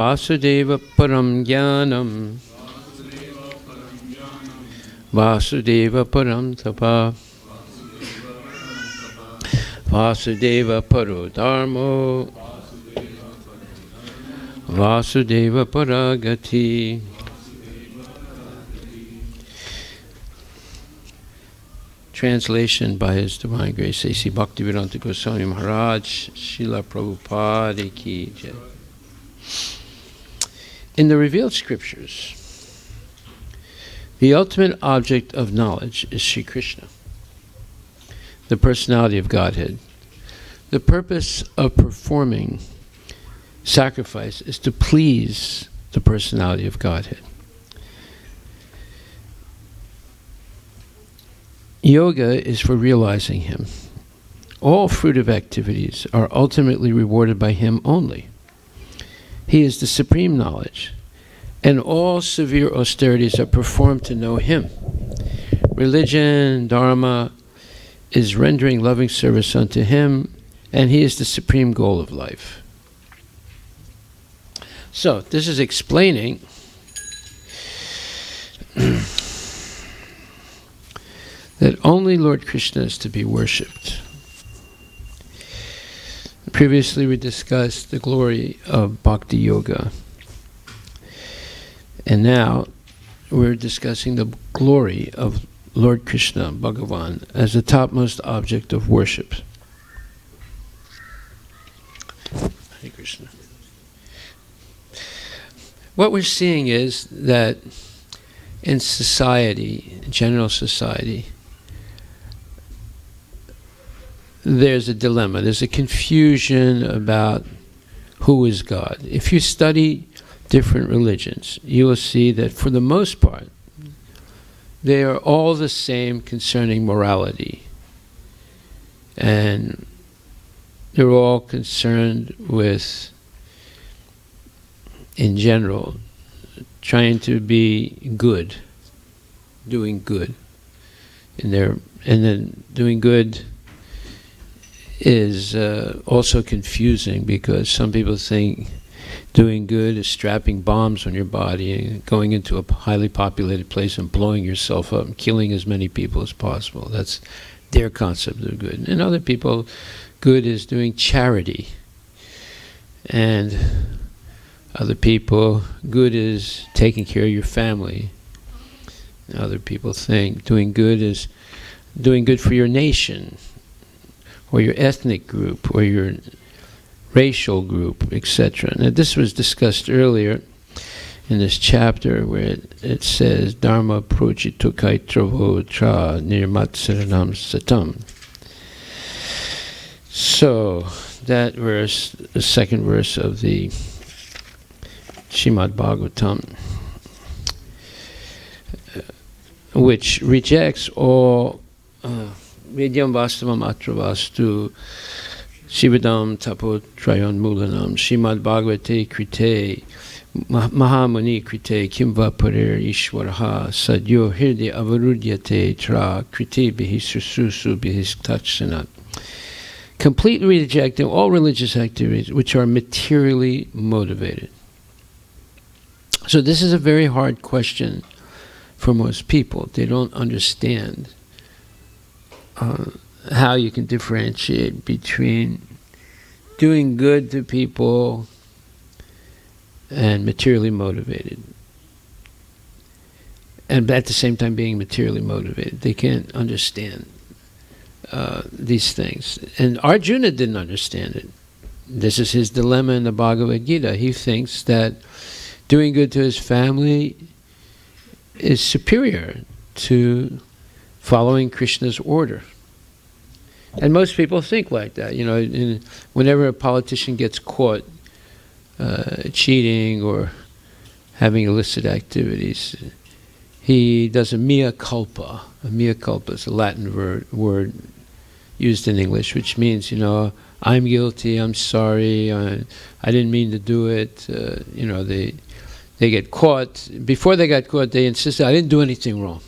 Vasudeva Param Jnanam Vasudeva Param Tapa Vasudeva Paro Dharmo Vasudeva Paragati. Translation by His Divine Grace A.C. Bhaktivedanta Goswami Maharaj, Srila Prabhupada Ki Jai. In the revealed scriptures, the ultimate object of knowledge is Sri Krishna, the personality of Godhead. The purpose of performing sacrifice is to please the personality of Godhead. Yoga is for realizing Him. All fruitive activities are ultimately rewarded by Him only. He is the supreme knowledge, and all severe austerities are performed to know Him. Religion, dharma, is rendering loving service unto Him, and He is the supreme goal of life. So, this is explaining that only Lord Krishna is to be worshipped. Previously we discussed the glory of Bhakti Yoga. And now we're discussing the glory of Lord Krishna, Bhagavan, as the topmost object of worship. Hare Krishna. What we're seeing is that in society, general society, there's a dilemma, there's a confusion about who is God. If you study different religions, you will see that for the most part, they are all the same concerning morality. And they're all concerned with, in general, trying to be good, doing good. And then doing good is also confusing, because some people think doing good is strapping bombs on your body and going into a highly populated place and blowing yourself up and killing as many people as possible. That's their concept of good. And other people, good is doing charity. And other people, good is taking care of your family. And other people think doing good is doing good for your nation, or your ethnic group, or your racial group, etc. Now this was discussed earlier in this chapter, where it says, Dharma projito kaitravo tra nirmatsaranam satam. So, that verse, the second verse of the Srimad Bhagavatam, which rejects all Vidyam Vastavam Atravastu Shivadam Tapo Trayon Mulanam Srimad Bhagavate Krite Mahamuni Krite Kimva Parir Ishwaraha Sadyo Hirdi Avarudyate Tra Krite Bihis Susu Bihis Tachsanat. Completely rejecting all religious activities which are materially motivated. So this is a very hard question for most people. They don't understand how you can differentiate between doing good to people and materially motivated, and at the same time being materially motivated. They can't understand these things. And Arjuna didn't understand it. This is his dilemma in the Bhagavad Gita. He thinks that doing good to his family is superior to following Krishna's order. And most people think like that. You know, whenever a politician gets caught cheating or having illicit activities, he does a mea culpa. A mea culpa is a Latin word used in English, which means, you know, I'm guilty, I'm sorry, I didn't mean to do it. You know, they get caught. Before they got caught, they insisted, I didn't do anything wrong.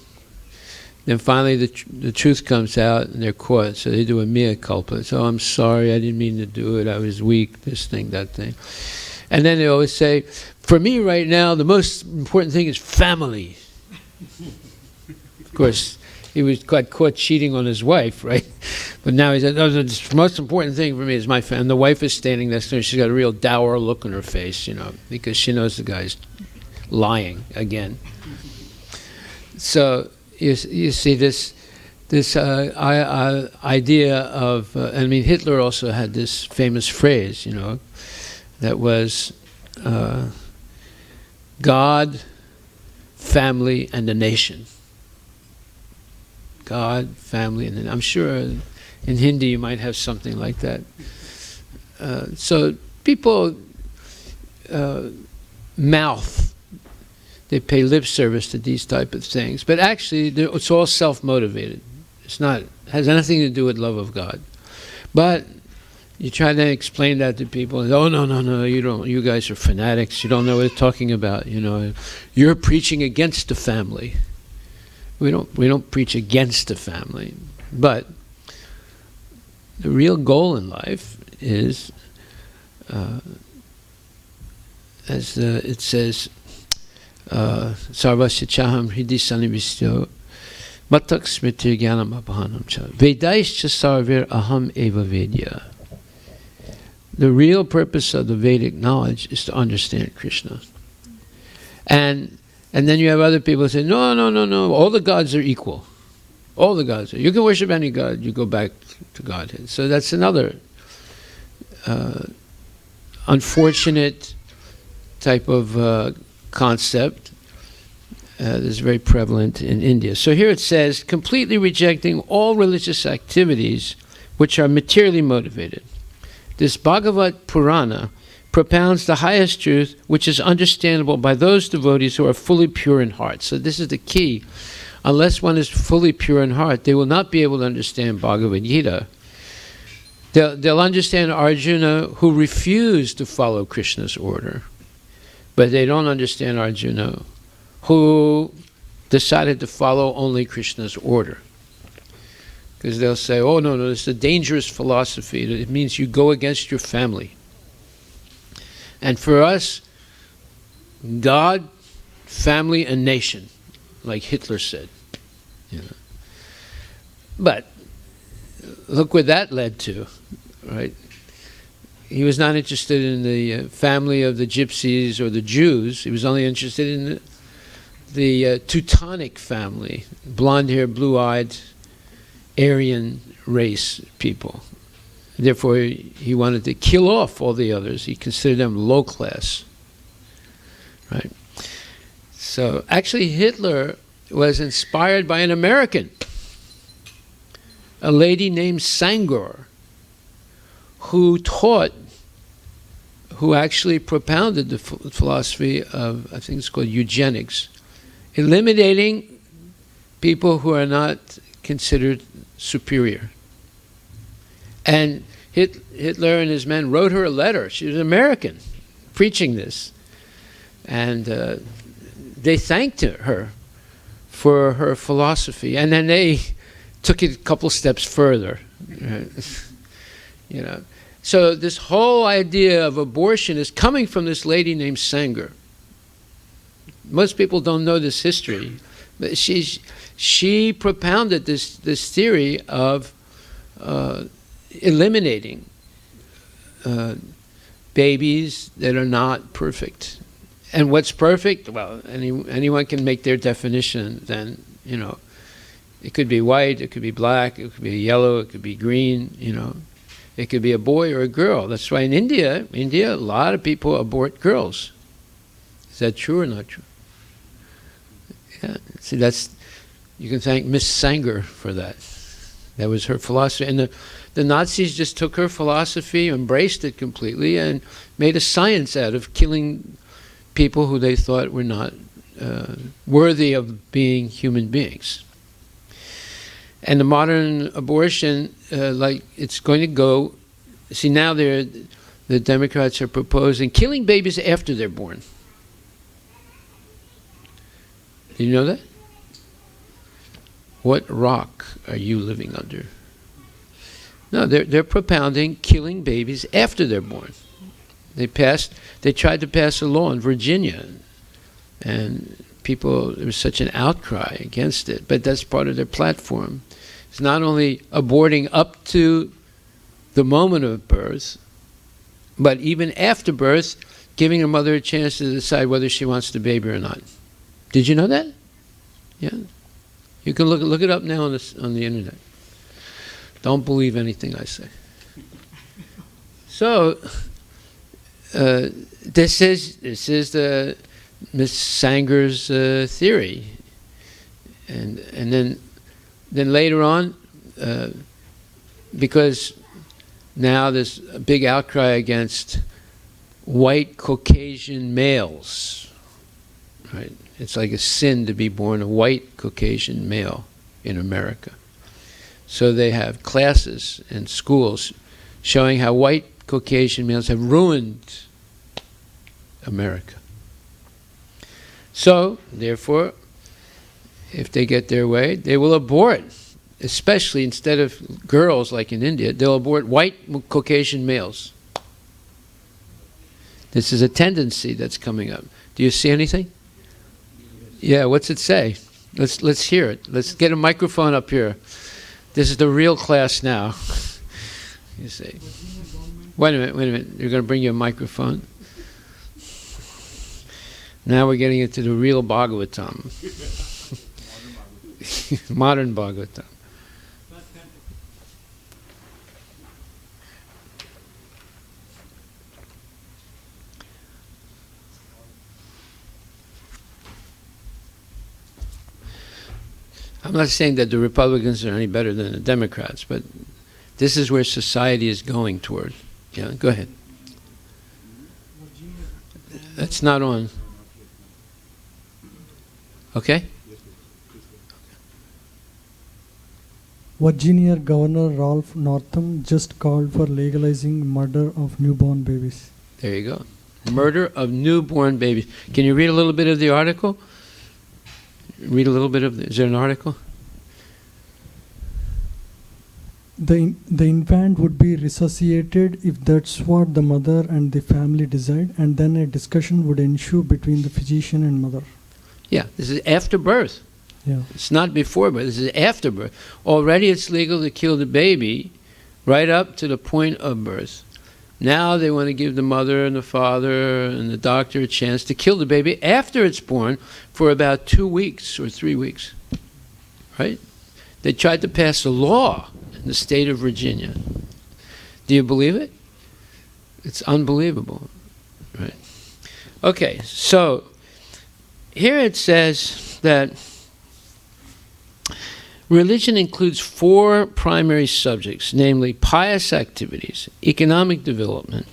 Then finally the truth comes out and they're caught, so they do a mea culpa. So I'm sorry, I didn't mean to do it, I was weak, this thing, that thing. And then they always say, for me right now, the most important thing is family. Of course, he got caught cheating on his wife, right? But now he said, no, the most important thing for me is my family. And the wife is standing next to her. She's got a real dour look on her face, because she knows the guy's lying again. So you see this idea of, Hitler also had this famous phrase, that was God, family, and the nation. God, family, and I'm sure in Hindi you might have something like that. So people they pay lip service to these type of things, but actually it's all self-motivated. Has nothing to do with love of God. But you try to explain that to people, and, oh no, you don't. You guys are fanatics. You don't know what you're talking about. You're preaching against the family. We don't preach against the family, but the real goal in life is, as it says, Sarvasya chaham hridi sanivistyo matak smriti jnanam abhanam cha vedaischa sarvir aham eva vedya. The real purpose of the Vedic knowledge is to understand Krishna. And then you have other people who say, no, all the gods are equal. All the gods are. You can worship any god, you go back to Godhead. So that's another unfortunate type of concept that is very prevalent in India. So here it says, completely rejecting all religious activities which are materially motivated. This Bhagavad Purana propounds the highest truth, which is understandable by those devotees who are fully pure in heart. So this is the key. Unless one is fully pure in heart, they will not be able to understand Bhagavad Gita. They'll understand Arjuna, who refused to follow Krishna's order. But they don't understand Arjuna, who decided to follow only Krishna's order. Because they'll say, oh, no, it's a dangerous philosophy. It means you go against your family. And for us, God, family, and nation, like Hitler said. But look where that led to, right? He was not interested in the family of the gypsies or the Jews. He was only interested in the Teutonic family, blonde-haired, blue-eyed, Aryan race people. Therefore, he wanted to kill off all the others. He considered them low class. Right? So actually Hitler was inspired by an American, a lady named Sanger, who actually propounded the philosophy of, I think it's called eugenics, eliminating people who are not considered superior. And Hitler and his men wrote her a letter. She was American, preaching this. And they thanked her for her philosophy. And then they took it a couple steps further. So this whole idea of abortion is coming from this lady named Sanger. Most people don't know this history. But she propounded this theory of eliminating babies that are not perfect. And what's perfect? Well, anyone can make their definition then, It could be white, it could be black, it could be yellow, it could be green, It could be a boy or a girl. That's why in India, a lot of people abort girls. Is that true or not true? Yeah. See, you can thank Miss Sanger for that. That was her philosophy. And the Nazis just took her philosophy, embraced it completely, and made a science out of killing people who they thought were not worthy of being human beings. And the modern abortion, it's going to go. See, now the Democrats are proposing killing babies after they're born. Did you know that? What rock are you living under? No, they're propounding killing babies after they're born. They tried to pass a law in Virginia, and there was such an outcry against it, but that's part of their platform. It's not only aborting up to the moment of birth, but even after birth, giving a mother a chance to decide whether she wants the baby or not. Did you know that? Yeah. You can look it up now on the internet. Don't believe anything I say. So, this is the Miss Sanger's theory, and then later on, because now there's a big outcry against white Caucasian males, right? It's like a sin to be born a white Caucasian male in America. So they have classes in schools showing how white Caucasian males have ruined America. So, therefore, if they get their way, they will abort, especially instead of girls like in India, they'll abort white Caucasian males. This is a tendency that's coming up. Do you see anything? Yeah, what's it say? Let's hear it. Let's get a microphone up here. This is the real class now. You see. Wait a minute. You're going to bring you a microphone. Now we're getting into the real Bhagavatam. Modern Bhagavatam. I'm not saying that the Republicans are any better than the Democrats, but this is where society is going toward. Yeah, go ahead. That's not on. Okay? Virginia Governor Ralph Northam just called for legalizing murder of newborn babies. There you go. Murder of newborn babies. Can you read a little bit of the article? Read a little bit of is there an article? The infant would be resuscitated if that's what the mother and the family decide, and then a discussion would ensue between the physician and mother. Yeah, this is after birth. Yeah. It's not before birth, this is after birth. Already it's legal to kill the baby right up to the point of birth. Now they want to give the mother and the father and the doctor a chance to kill the baby after it's born for about 2 weeks or 3 weeks. Right? They tried to pass a law in the state of Virginia. Do you believe it? It's unbelievable. Right? Okay, so here it says that religion includes 4 primary subjects, namely pious activities, economic development,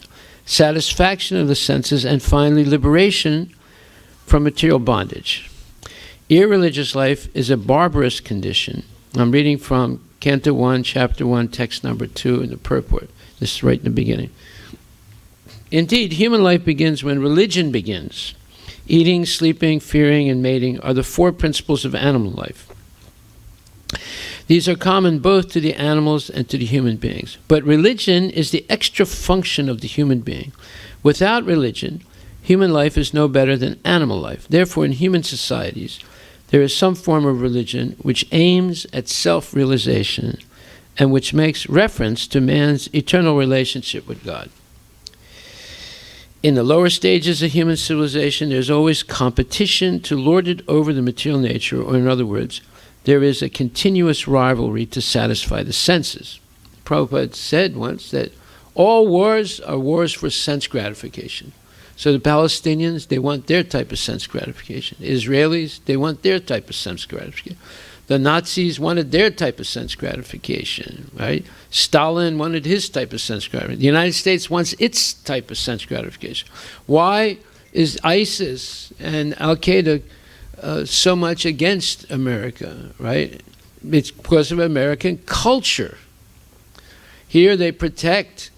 satisfaction of the senses, and finally liberation from material bondage. Irreligious life is a barbarous condition. I'm reading from Canto 1, Chapter 1, Text number 2 in the purport. This is right in the beginning. Indeed, human life begins when religion begins. Eating, sleeping, fearing, and mating are the 4 principles of animal life. These are common both to the animals and to the human beings. But religion is the extra function of the human being. Without religion, human life is no better than animal life. Therefore, in human societies, there is some form of religion which aims at self-realization and which makes reference to man's eternal relationship with God. In the lower stages of human civilization, there's always competition to lord it over the material nature, or in other words, there is a continuous rivalry to satisfy the senses. Prabhupada said once that all wars are wars for sense gratification. So the Palestinians, they want their type of sense gratification. The Israelis, they want their type of sense gratification. The Nazis wanted their type of sense gratification, right? Stalin wanted his type of sense gratification. The United States wants its type of sense gratification. Why is ISIS and Al-Qaeda so much against America, right? It's because of American culture. Here they protect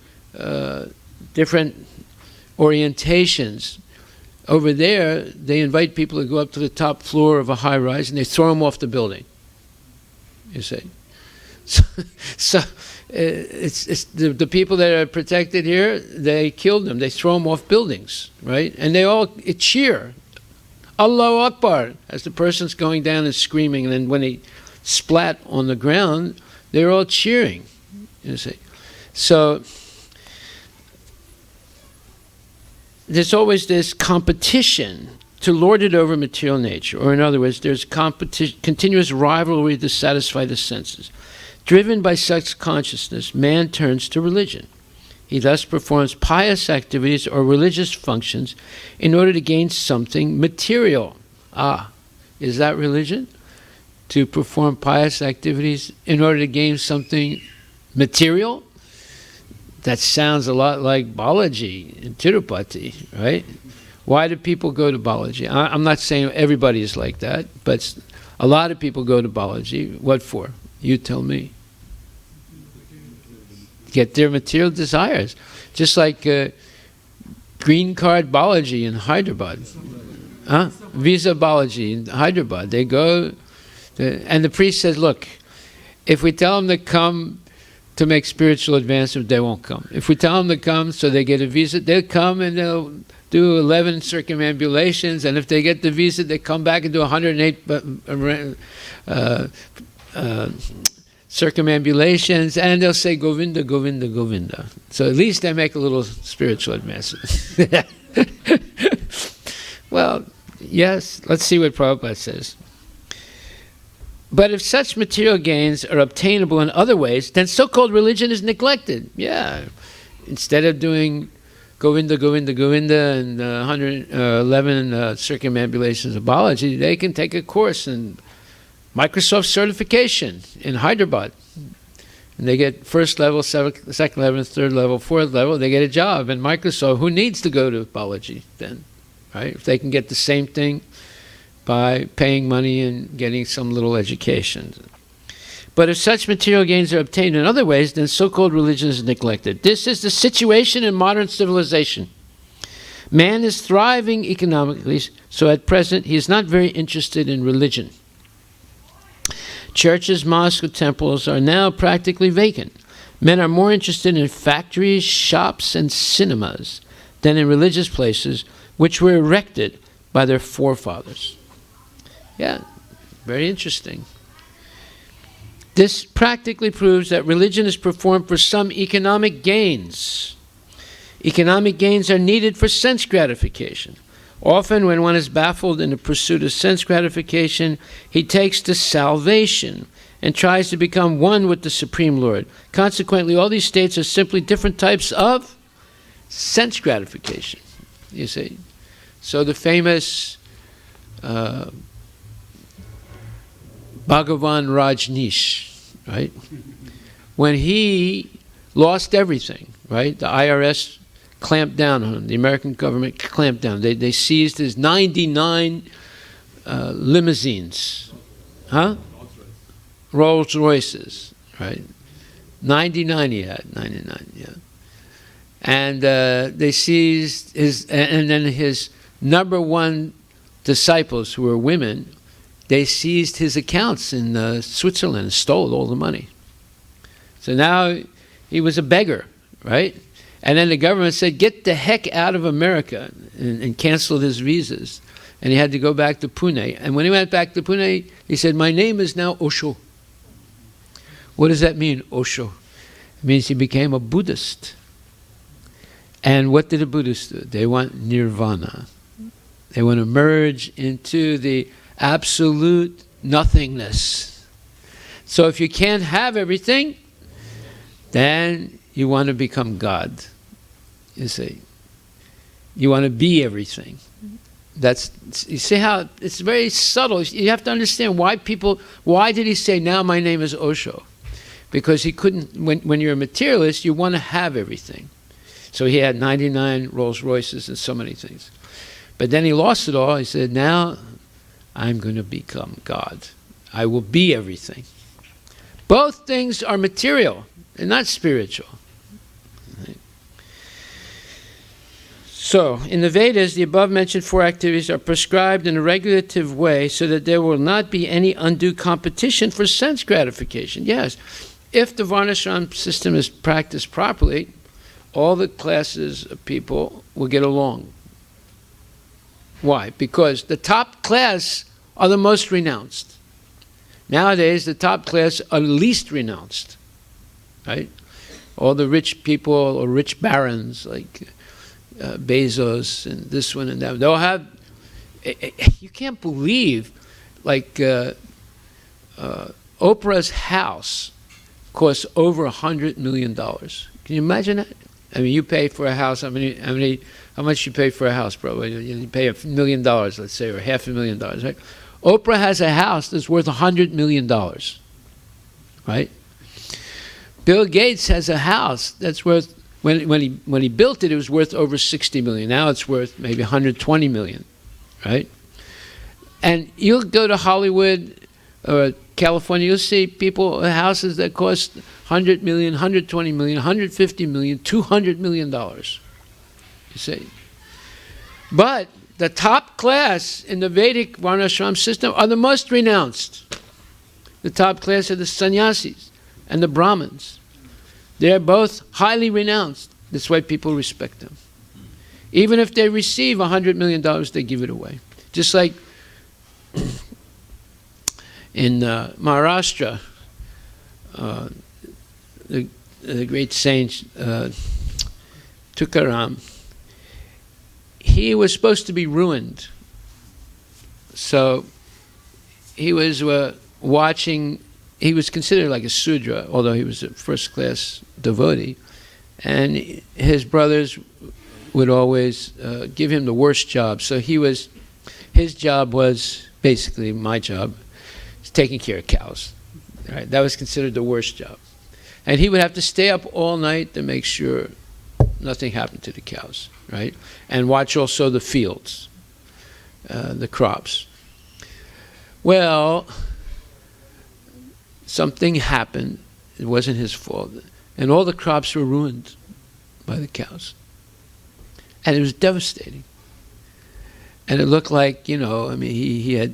different orientations. Over there, they invite people to go up to the top floor of a high-rise and they throw them off the building, you see. So it's the people that are protected here, they killed them. They throw them off buildings, right? And they all cheer, Allahu Akbar, as the person's going down and screaming. And then when they splat on the ground, they're all cheering. You see, so there's always this competition to lord it over material nature, or in other words, there's continuous rivalry to satisfy the senses. Driven by such consciousness, man turns to religion. He thus performs pious activities or religious functions in order to gain something material. Is that religion? To perform pious activities in order to gain something material? That sounds a lot like Balaji in Tirupati, right? Why do people go to Balaji? I'm not saying everybody is like that, but a lot of people go to Balaji. What for? You tell me. Get their material desires. Just like Green Card Balaji in Hyderabad. Visa Balaji in Hyderabad. They go, and the priest says, look, if we tell them to come to make spiritual advancement, they won't come. If we tell them to come so they get a visa, they'll come and they'll do 11 circumambulations, and if they get the visa, they come back and do 108 circumambulations, and they'll say Govinda, Govinda, Govinda. So at least they make a little spiritual advancement. Well, yes, let's see what Prabhupada says. But if such material gains are obtainable in other ways, then so-called religion is neglected. Yeah, instead of doing Govinda, Govinda, Govinda, and 111 circumambulations of Balaji, they can take a course in Microsoft certification in Hyderabad. And they get first level, second level, third level, fourth level, they get a job in Microsoft. Who needs to go to Balaji then, right? If they can get the same thing by paying money and getting some little education. But if such material gains are obtained in other ways, then so-called religion is neglected. This is the situation in modern civilization. Man is thriving economically, so at present he is not very interested in religion. Churches, mosques, and temples are now practically vacant. Men are more interested in factories, shops, and cinemas than in religious places which were erected by their forefathers. Yeah, very interesting. This practically proves that religion is performed for some economic gains. Economic gains are needed for sense gratification. Often when one is baffled in the pursuit of sense gratification, he takes to salvation and tries to become one with the Supreme Lord. Consequently, all these states are simply different types of sense gratification, you see. So the famous Bhagavan Rajneesh, right? When he lost everything, right? The IRS clamped down on him. The American government clamped down. They seized his 99 limousines, Rolls Royces, right? 99 he had, 99, yeah. And they seized his, and then his number one disciples, who were women, they seized his accounts in Switzerland and stole all the money. So now he was a beggar, right? And then the government said, get the heck out of America, and canceled his visas. And he had to go back to Pune. And when he went back to Pune, he said, my name is now Osho. What does that mean, Osho? It means he became a Buddhist. And what did the Buddhists do? They want nirvana. They want to merge into the absolute nothingness. So if you can't have everything, then you want to become God. You see, you want to be everything. That's, you see how it's very subtle. You have to understand why did he say, now my name is Osho? Because he couldn't, when you're a materialist, you want to have everything. So he had 99 Rolls Royces and so many things. But then he lost it all. He said, now I'm going to become God. I will be everything. Both things are material and not spiritual. Right? So, in the Vedas, the above-mentioned four activities are prescribed in a regulative way so that there will not be any undue competition for sense gratification. Yes, if the Varnashram system is practiced properly, all the classes of people will get along. Why? Because the top class are the most renounced. Nowadays, the top class are least renounced, right? All the rich people or rich barons like Bezos and this one and that, they'll have, you can't believe, like Oprah's house costs over $100 million. Can you imagine that? I mean, you pay for a house, how much you pay for a house, bro? You pay $1 million, let's say, or $500,000, right? Oprah has a house that's worth $100 million, right? Bill Gates has a house that's worth, when he built it, it was worth over $60 million. Now it's worth maybe $120 million, right? And you'll go to Hollywood or California, you'll see people, houses that cost $100 million, $120 million, $150 million, $200 million, you see. But the top class in the Vedic Varnashram system are the most renounced. The top class are the sannyasis and the Brahmins. They're both highly renounced. That's why people respect them. Even if they receive $100 million, they give it away. Just like in Maharashtra, the great saint Tukaram, he was supposed to be ruined. So he was watching, he was considered like a Sudra, although he was a first-class devotee. And his brothers would always give him the worst job. So his job was basically my job, taking care of cows. Right? That was considered the worst job. And he would have to stay up all night to make sure nothing happened to the cows, right? And watch also the fields, the crops. Well, something happened. It wasn't his fault. And all the crops were ruined by the cows. And it was devastating. And it looked like, you know, I mean, he had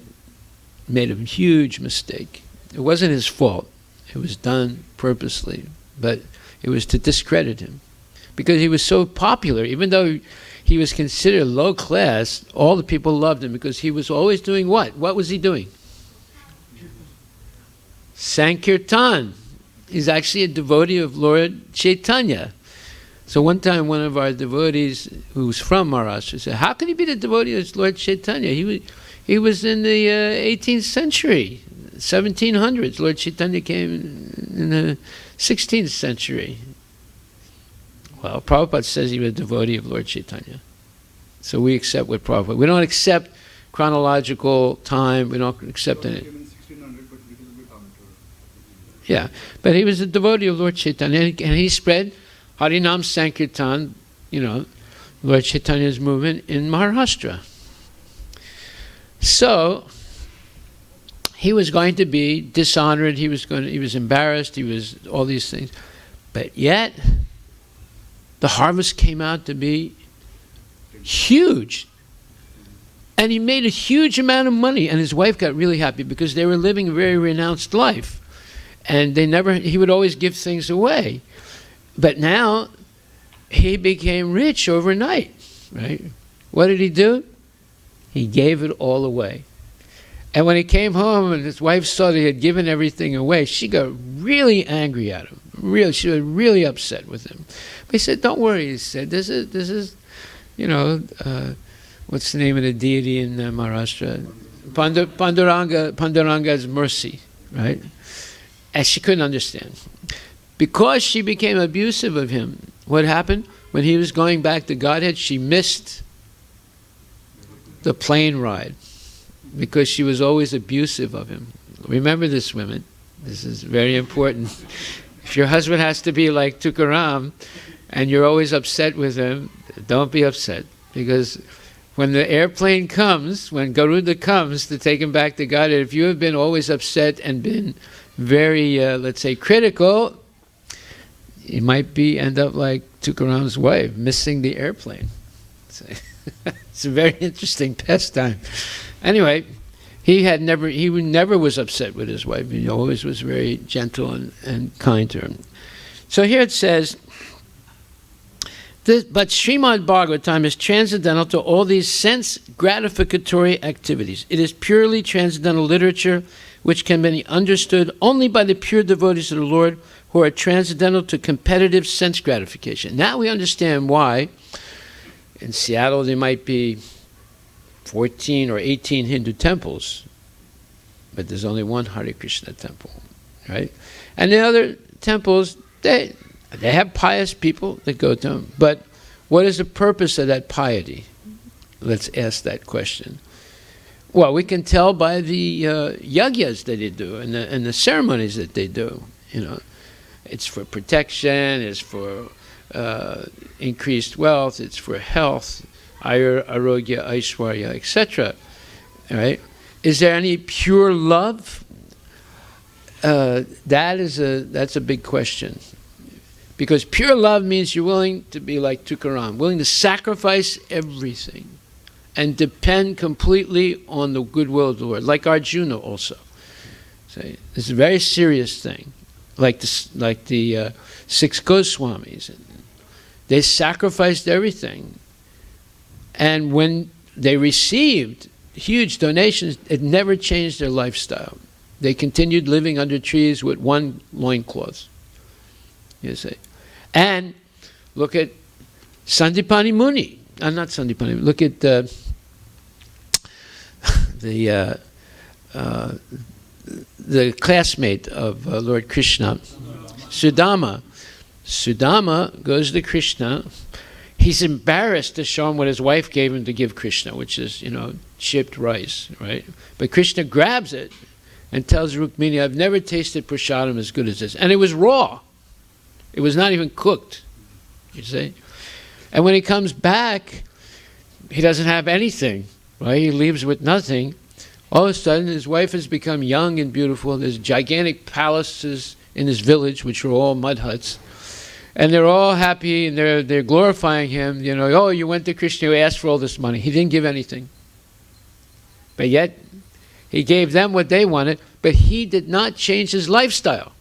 made a huge mistake. It wasn't his fault. It was done purposely. But it was to discredit him. Because he was so popular, even though he was considered low class, all the people loved him because he was always doing what? What was he doing? Sankirtan. He's actually a devotee of Lord Chaitanya. So one time one of our devotees who was from Maharashtra said, how can he be the devotee of Lord Chaitanya? He was in the 18th century, 1700s. Lord Chaitanya came in the 16th century. Well, Prabhupada says he was a devotee of Lord Chaitanya. So we accept what Prabhupada. We don't accept chronological time. We don't accept any. Yeah, but he was a devotee of Lord Chaitanya, and he spread Harinam Sankirtan, you know, Lord Chaitanya's movement in Maharashtra. So he was going to be dishonored. He was embarrassed. He was all these things, but yet the harvest came out to be huge, and he made a huge amount of money. And his wife got really happy because they were living a very renounced life, and he would always give things away. But now he became rich overnight, right? What did he do? He gave it all away. And when he came home and his wife saw that he had given everything away, she got really angry at him. She was really upset with him. But he said, don't worry, he said, this is, you know, what's the name of the deity in Maharashtra? Panduranga's mercy, right? And she couldn't understand. Because she became abusive of him, what happened? When he was going back to Godhead, she missed the plane ride because she was always abusive of him. Remember this, women. This is very important. If your husband has to be like Tukaram and you're always upset with him, don't be upset. Because when the airplane comes, when Garuda comes to take him back to Godhead, if you have been always upset and been very, let's say, critical, you might end up like Tukaram's wife, missing the airplane. It's a very interesting pastime. Anyway, He never was upset with his wife. He always was very gentle and kind to her. So here it says, but Srimad Bhagavatam is transcendental to all these sense gratificatory activities. It is purely transcendental literature which can be understood only by the pure devotees of the Lord who are transcendental to competitive sense gratification. Now we understand why in Seattle there might be 14 or 18 Hindu temples, but there's only one Hare Krishna temple, right? And the other temples, they have pious people that go to them, but what is the purpose of that piety? Let's ask that question. Well, we can tell by the yagyas that they do and the ceremonies that they do. You know, it's for protection, it's for increased wealth, it's for health, ayur, arogya, aishwarya, etc. Right? Is there any pure love? That's a big question. Because pure love means you're willing to be like Tukaram, willing to sacrifice everything and depend completely on the goodwill of the Lord, like Arjuna also. So it's a very serious thing, like the 6 Goswamis. They sacrificed everything. And when they received huge donations, it never changed their lifestyle. They continued living under trees with one loincloth, you see. And look at Sandipani Muni. Not Sandipani. Look at the classmate of Lord Krishna, Sudama. Sudama goes to Krishna. He's embarrassed to show him what his wife gave him to give Krishna, which is, chipped rice, right? But Krishna grabs it and tells Rukmini, I've never tasted prasadam as good as this. And it was raw. It was not even cooked, you see. And when he comes back, he doesn't have anything, right? He leaves with nothing. All of a sudden, his wife has become young and beautiful. There's gigantic palaces in his village, which are all mud huts. And they're all happy, and they're glorifying him. Oh, you went to Krishna, you asked for all this money. He didn't give anything. But yet, he gave them what they wanted, but he did not change his lifestyle.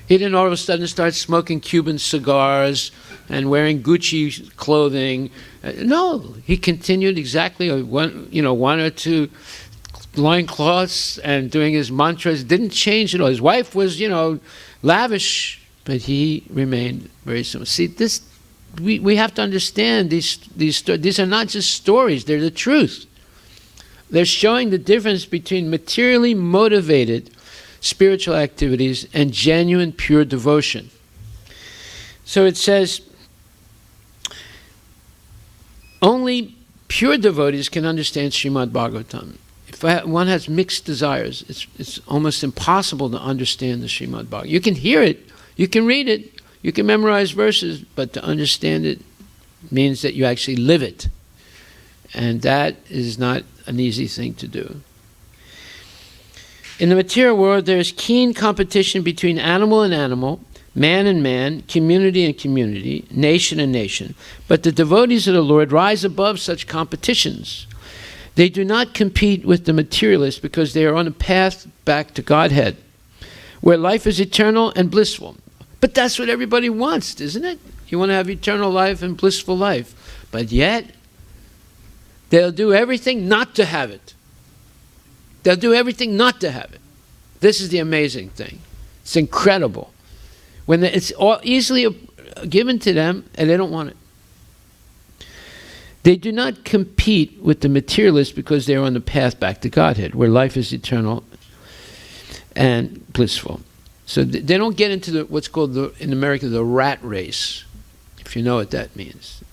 He didn't all of a sudden start smoking Cuban cigars and wearing Gucci clothing. No, he continued exactly one or two loincloths and doing his mantras. Didn't change at all. His wife was, lavish, but he remained very simple. See, we have to understand these are not just stories, they're the truth. They're showing the difference between materially motivated spiritual activities and genuine pure devotion. So it says, only pure devotees can understand Srimad Bhagavatam. If one has mixed desires, it's almost impossible to understand the Srimad Bhagavatam. You can hear it, you can read it, you can memorize verses, but to understand it means that you actually live it. And that is not an easy thing to do. In the material world, there is keen competition between animal and animal, man and man, community and community, nation and nation. But the devotees of the Lord rise above such competitions. They do not compete with the materialists because they are on a path back to Godhead, where life is eternal and blissful. But that's what everybody wants, isn't it? You want to have eternal life and blissful life. But yet, they'll do everything not to have it. They'll do everything not to have it. This is the amazing thing. It's incredible. When it's all easily given to them and they don't want it. They do not compete with the materialists because they're on the path back to Godhead, where life is eternal and blissful. So they don't get into what's called in America the rat race, if you know what that means.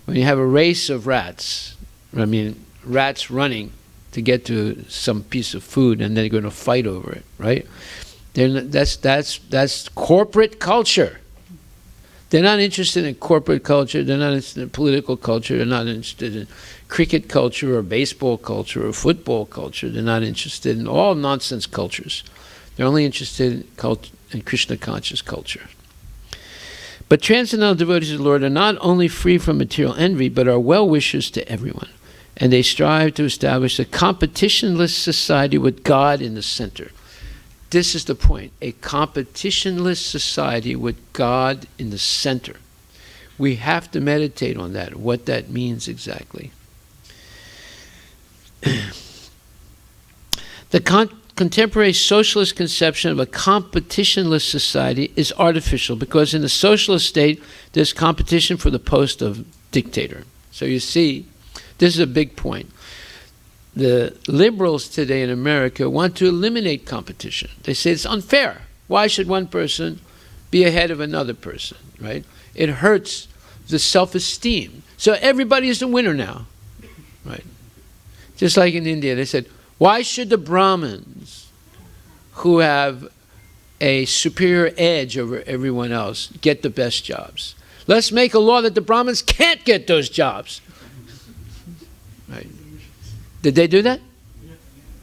When you have a race of rats, rats running to get to some piece of food and they're going to fight over it, right? That's corporate culture. They're not interested in corporate culture, they're not interested in political culture, they're not interested in cricket culture or baseball culture or football culture, they're not interested in all nonsense cultures. They're only interested in Krishna conscious culture. But transcendental devotees of the Lord are not only free from material envy, but are well-wishers to everyone. and they strive to establish a competitionless society with God in the center. This is the point, a competitionless society with God in the center. We have to meditate on that, what that means exactly. The contemporary socialist conception of a competitionless society is artificial because in the socialist state, there's competition for the post of dictator. So you see, this is a big point. The liberals today in America want to eliminate competition. They say it's unfair. Why should one person be ahead of another person, right? It hurts the self-esteem. So everybody is a winner now, right? Just like in India, they said, why should the Brahmins, who have a superior edge over everyone else, get the best jobs? Let's make a law that the Brahmins can't get those jobs. Right? Did they do that?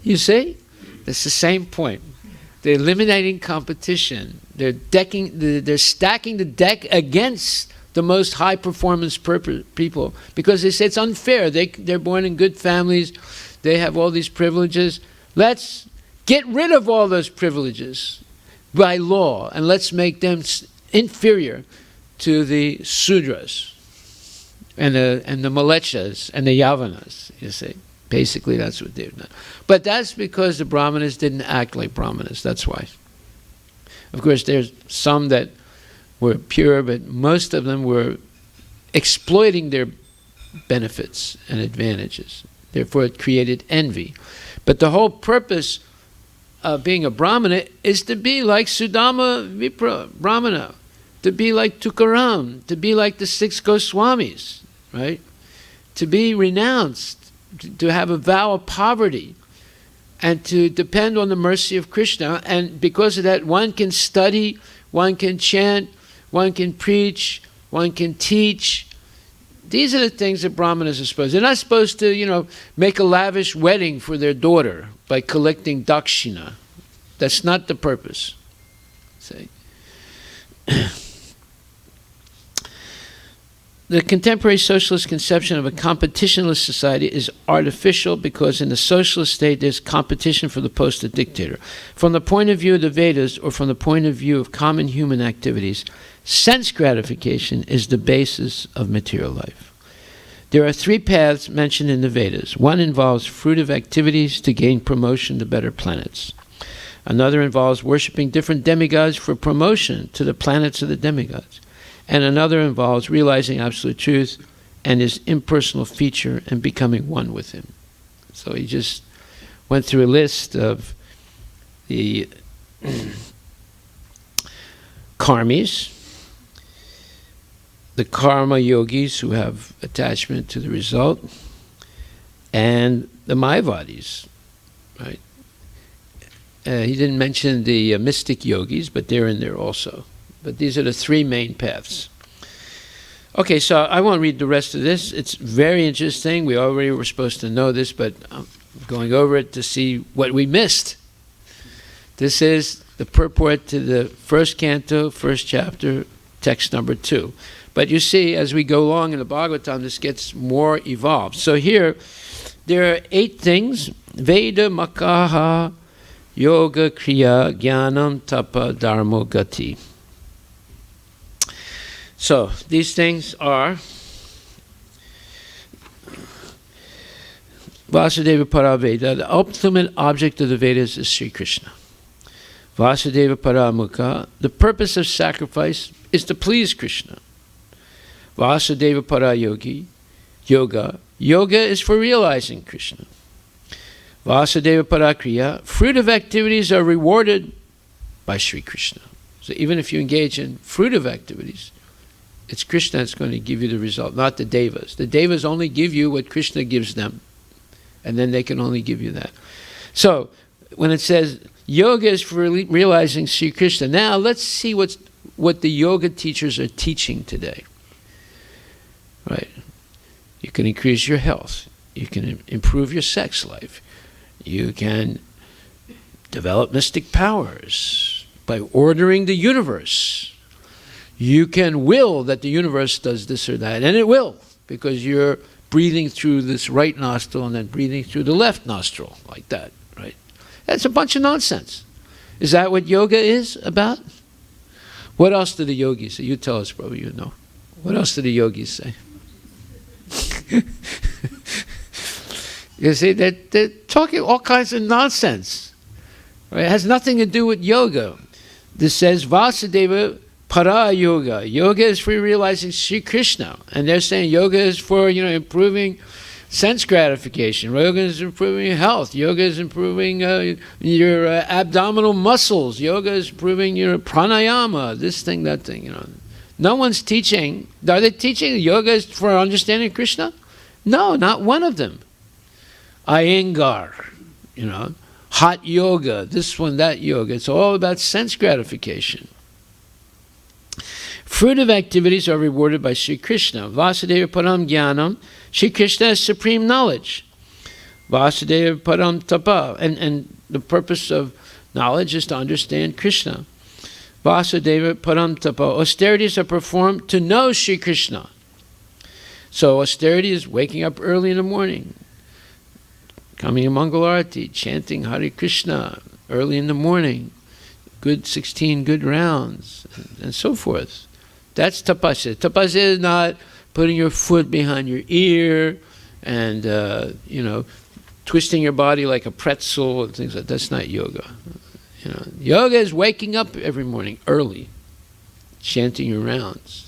You see? That's the same point. They're eliminating competition. They're stacking the deck against the most high-performance people because they say it's unfair. They're born in good families. They have all these privileges. Let's get rid of all those privileges by law, and let's make them inferior to the Sudras and the Malechas and the Yavanas, you see. Basically, that's what they've done. But that's because the Brahmanas didn't act like Brahmanas. That's why. Of course, there's some that were pure, but most of them were exploiting their benefits and advantages. Therefore, it created envy. But the whole purpose of being a Brahmana is to be like Sudama Vipra Brahmana, to be like Tukaram, to be like the six Goswamis, right? To be renounced, to have a vow of poverty, and to depend on the mercy of Krishna. And because of that, one can study, one can chant, one can preach, one can teach. These are the things that Brahmanas are supposed to. They're not supposed to, make a lavish wedding for their daughter by collecting dakshina. That's not the purpose. See? The contemporary socialist conception of a competitionless society is artificial because in the socialist state there's competition for the post of dictator. From the point of view of the Vedas, or from the point of view of common human activities, sense gratification is the basis of material life. There are three paths mentioned in the Vedas. One involves fruitive activities to gain promotion to better planets. Another involves worshipping different demigods for promotion to the planets of the demigods. And another involves realizing absolute truth and his impersonal feature and becoming one with him. So he just went through a list of the karmis, the karma yogis who have attachment to the result, and the mayavadis, right? He didn't mention the mystic yogis, but they're in there also. But these are the three main paths. Okay, so I won't read the rest of this. It's very interesting. We already were supposed to know this, but I'm going over it to see what we missed. This is the purport to the first canto, first chapter, text number 2. But you see, as we go along in the Bhagavatam, this gets more evolved. So here, there are 8 things. Veda, Makaha, Yoga, Kriya, Jnanam, Tapa, Dharma, Gati. So, these things are Vasudeva Paraveda. The ultimate object of the Vedas is Sri Krishna. Vasudeva Paramukha. The purpose of sacrifice is to please Krishna. Vasudeva Parayogi. Yoga. Yoga is for realizing Krishna. Vasudeva Parakriya. Fruitive activities are rewarded by Sri Krishna. So even if you engage in fruitive activities, it's Krishna that's going to give you the result, not the devas. The devas only give you what Krishna gives them, and then they can only give you that. So, when it says yoga is for realizing Sri Krishna, now let's see what the yoga teachers are teaching today. Right? You can increase your health. You can improve your sex life. You can develop mystic powers by ordering the universe. You can will that the universe does this or that, and it will, because you're breathing through this right nostril and then breathing through the left nostril, like that, right? That's a bunch of nonsense. Is that what yoga is about? What else do the yogis say? You tell us, brother, you know. What else do the yogis say? You see, they're talking all kinds of nonsense. Right? It has nothing to do with yoga. This says Vasudeva Para Yoga. Yoga is for realizing Sri Krishna. And they're saying yoga is for, improving sense gratification. Yoga is improving your health. Yoga is improving your abdominal muscles. Yoga is improving your pranayama, this thing, that thing, No one's teaching. Are they teaching yoga is for understanding Krishna? No, not one of them. Iyengar, hot yoga, this one, that yoga. It's all about sense gratification. Fruitive activities are rewarded by Sri Krishna. Vasudeva Param Jnanam. Sri Krishna is supreme knowledge. Vasudeva Param Tapa. And the purpose of knowledge is to understand Krishna. Vasudeva Param Tapa. Austerities are performed to know Sri Krishna. So austerity is waking up early in the morning, coming in Mangal Arati, chanting Hare Krishna early in the morning, 16 good rounds, and so forth. That's tapasya. Tapasya is not putting your foot behind your ear and, twisting your body like a pretzel and things like that. That's not yoga. Yoga is waking up every morning early, chanting your rounds.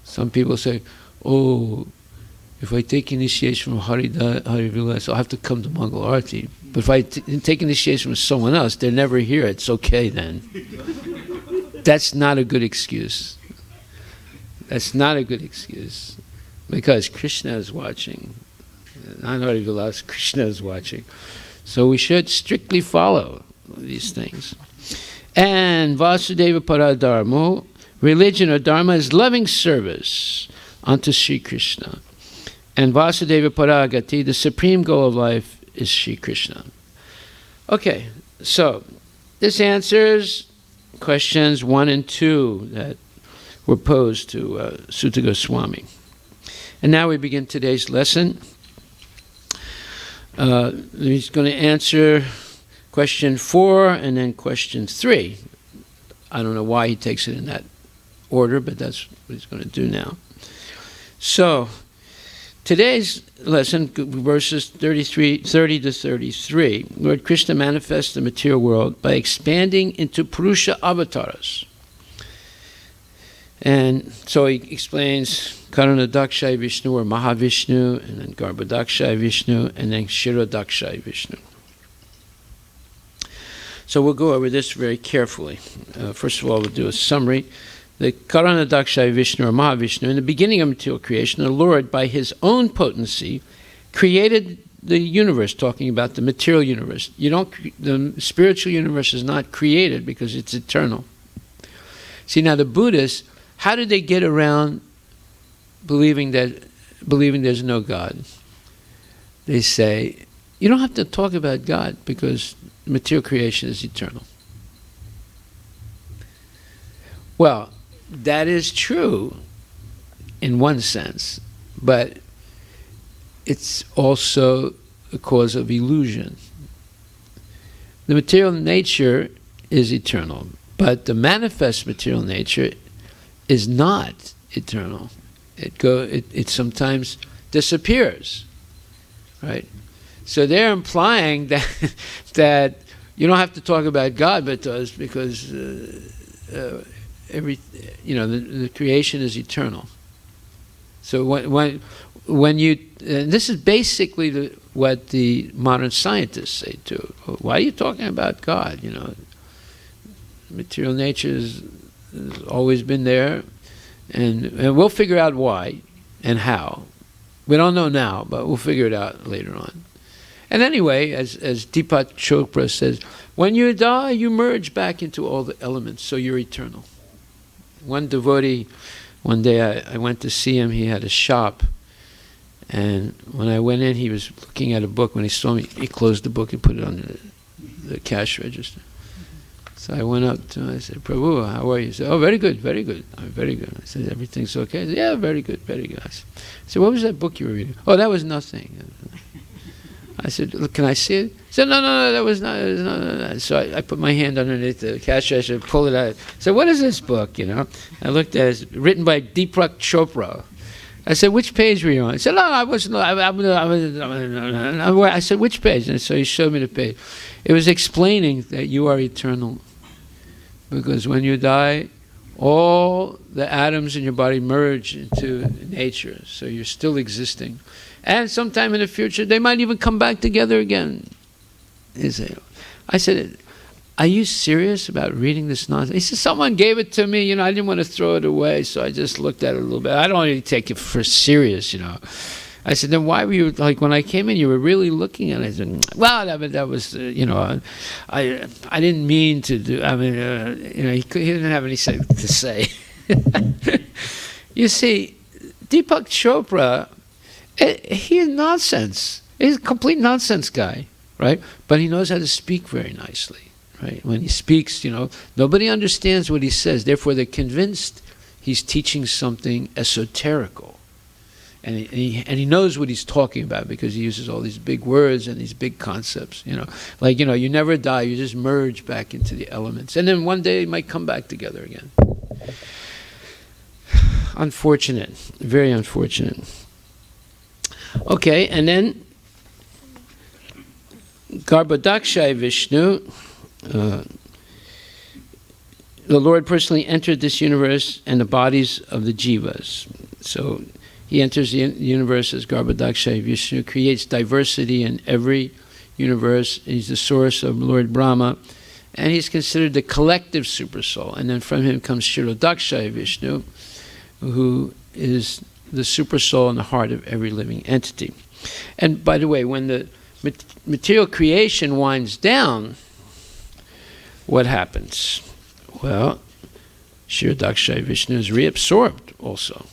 Some people say, oh, if I take initiation from Harivilas, I'll have to come to Mangal Arati. But if I take initiation from someone else, they're never here. It's okay then. That's not a good excuse. That's not a good excuse. Because Krishna is watching. Not Harivilas, Krishna is watching. So we should strictly follow these things. And Vasudeva Paradharmo, religion or dharma is loving service unto Sri Krishna. And Vasudeva Paragati, the supreme goal of life, is Sri Krishna. Okay, so this answers questions 1 and 2 that were posed to Sutta Goswami. And now we begin today's lesson. He's going to answer question 4 and then question 3. I don't know why he takes it in that order, but that's what he's going to do now. So, today's lesson, verses 30 to 33, Lord Krishna manifests the material world by expanding into Purusha avatars. And so he explains Karanadakshay Vishnu or Mahavishnu, and then Garbhodakshay Vishnu, and then Shirodakshay Vishnu. So we'll go over this very carefully. First of all, we'll do a summary. The Karanadakshay Vishnu or Mahavishnu, in the beginning of material creation, the Lord, by his own potency, created the universe, talking about the material universe. The spiritual universe is not created because it's eternal. See, now the Buddhists, how did they get around believing there's no God? They say, you don't have to talk about God because material creation is eternal. Well, that is true in one sense, but it's also a cause of illusion. The material nature is eternal, but the manifest material nature is not eternal. It sometimes disappears, right? So they're implying that you don't have to talk about God, but does, because the creation is eternal. So when you, and this is basically what the modern scientists say too. Why are you talking about God? Material nature has always been there, and we'll figure out why and how. We don't know now, but we'll figure it out later on. And anyway, as Deepak Chopra says, when you die, you merge back into all the elements, so you're eternal. One devotee, one day I went to see him, he had a shop, and when I went in, he was looking at a book. When he saw me, he closed the book and put it on the cash register. So I went up to him, I said, Prabhu, how are you? He said, oh, very good, very good. I'm very good. I said, everything's okay? He said, yeah, very good, very good. I said, what was that book you were reading? Oh, that was nothing. I said, look, can I see it? He said, no, that was not. No. So I put my hand underneath the cash register, pull it out. I said, what is this book, you know? I looked at it, it's written by Deepak Chopra. I said, which page were you on? He said, no, I wasn't. I said, which page? And so he showed me the page. It was explaining that you are eternal. Because when you die, all the atoms in your body merge into nature. So you're still existing. And sometime in the future, they might even come back together again. I said, are you serious about reading this nonsense? He said, someone gave it to me, you know, I didn't want to throw it away, so I just looked at it a little bit. I don't really take it for serious, you know. I said, then why were you, like, when I came in, you were really looking at it? I said, well, that was, you know, I didn't mean to do, I mean, you know, he didn't have anything to say. You see, Deepak Chopra, he's nonsense. He's a complete nonsense guy, right? But he knows how to speak very nicely. Right? When he speaks, you know, nobody understands what he says. Therefore, they're convinced he's teaching something esoterical. And he knows what he's talking about because he uses all these big words and these big concepts, you know. Like, you know, you never die, you just merge back into the elements. And then one day you might come back together again. Unfortunate. Very unfortunate. Okay, and then Garbhodakshaya Vishnu, the Lord personally entered this universe and the bodies of the jivas. So he enters the universe as Garbhodakshaya Vishnu, creates diversity in every universe. He's the source of Lord Brahma, and he's considered the collective supersoul. And then from him comes Kshirodakshaya Vishnu, who is the supersoul in the heart of every living entity. And by the way, when the material creation winds down, what happens? Well, Kshirodakshaya Vishnu is reabsorbed also.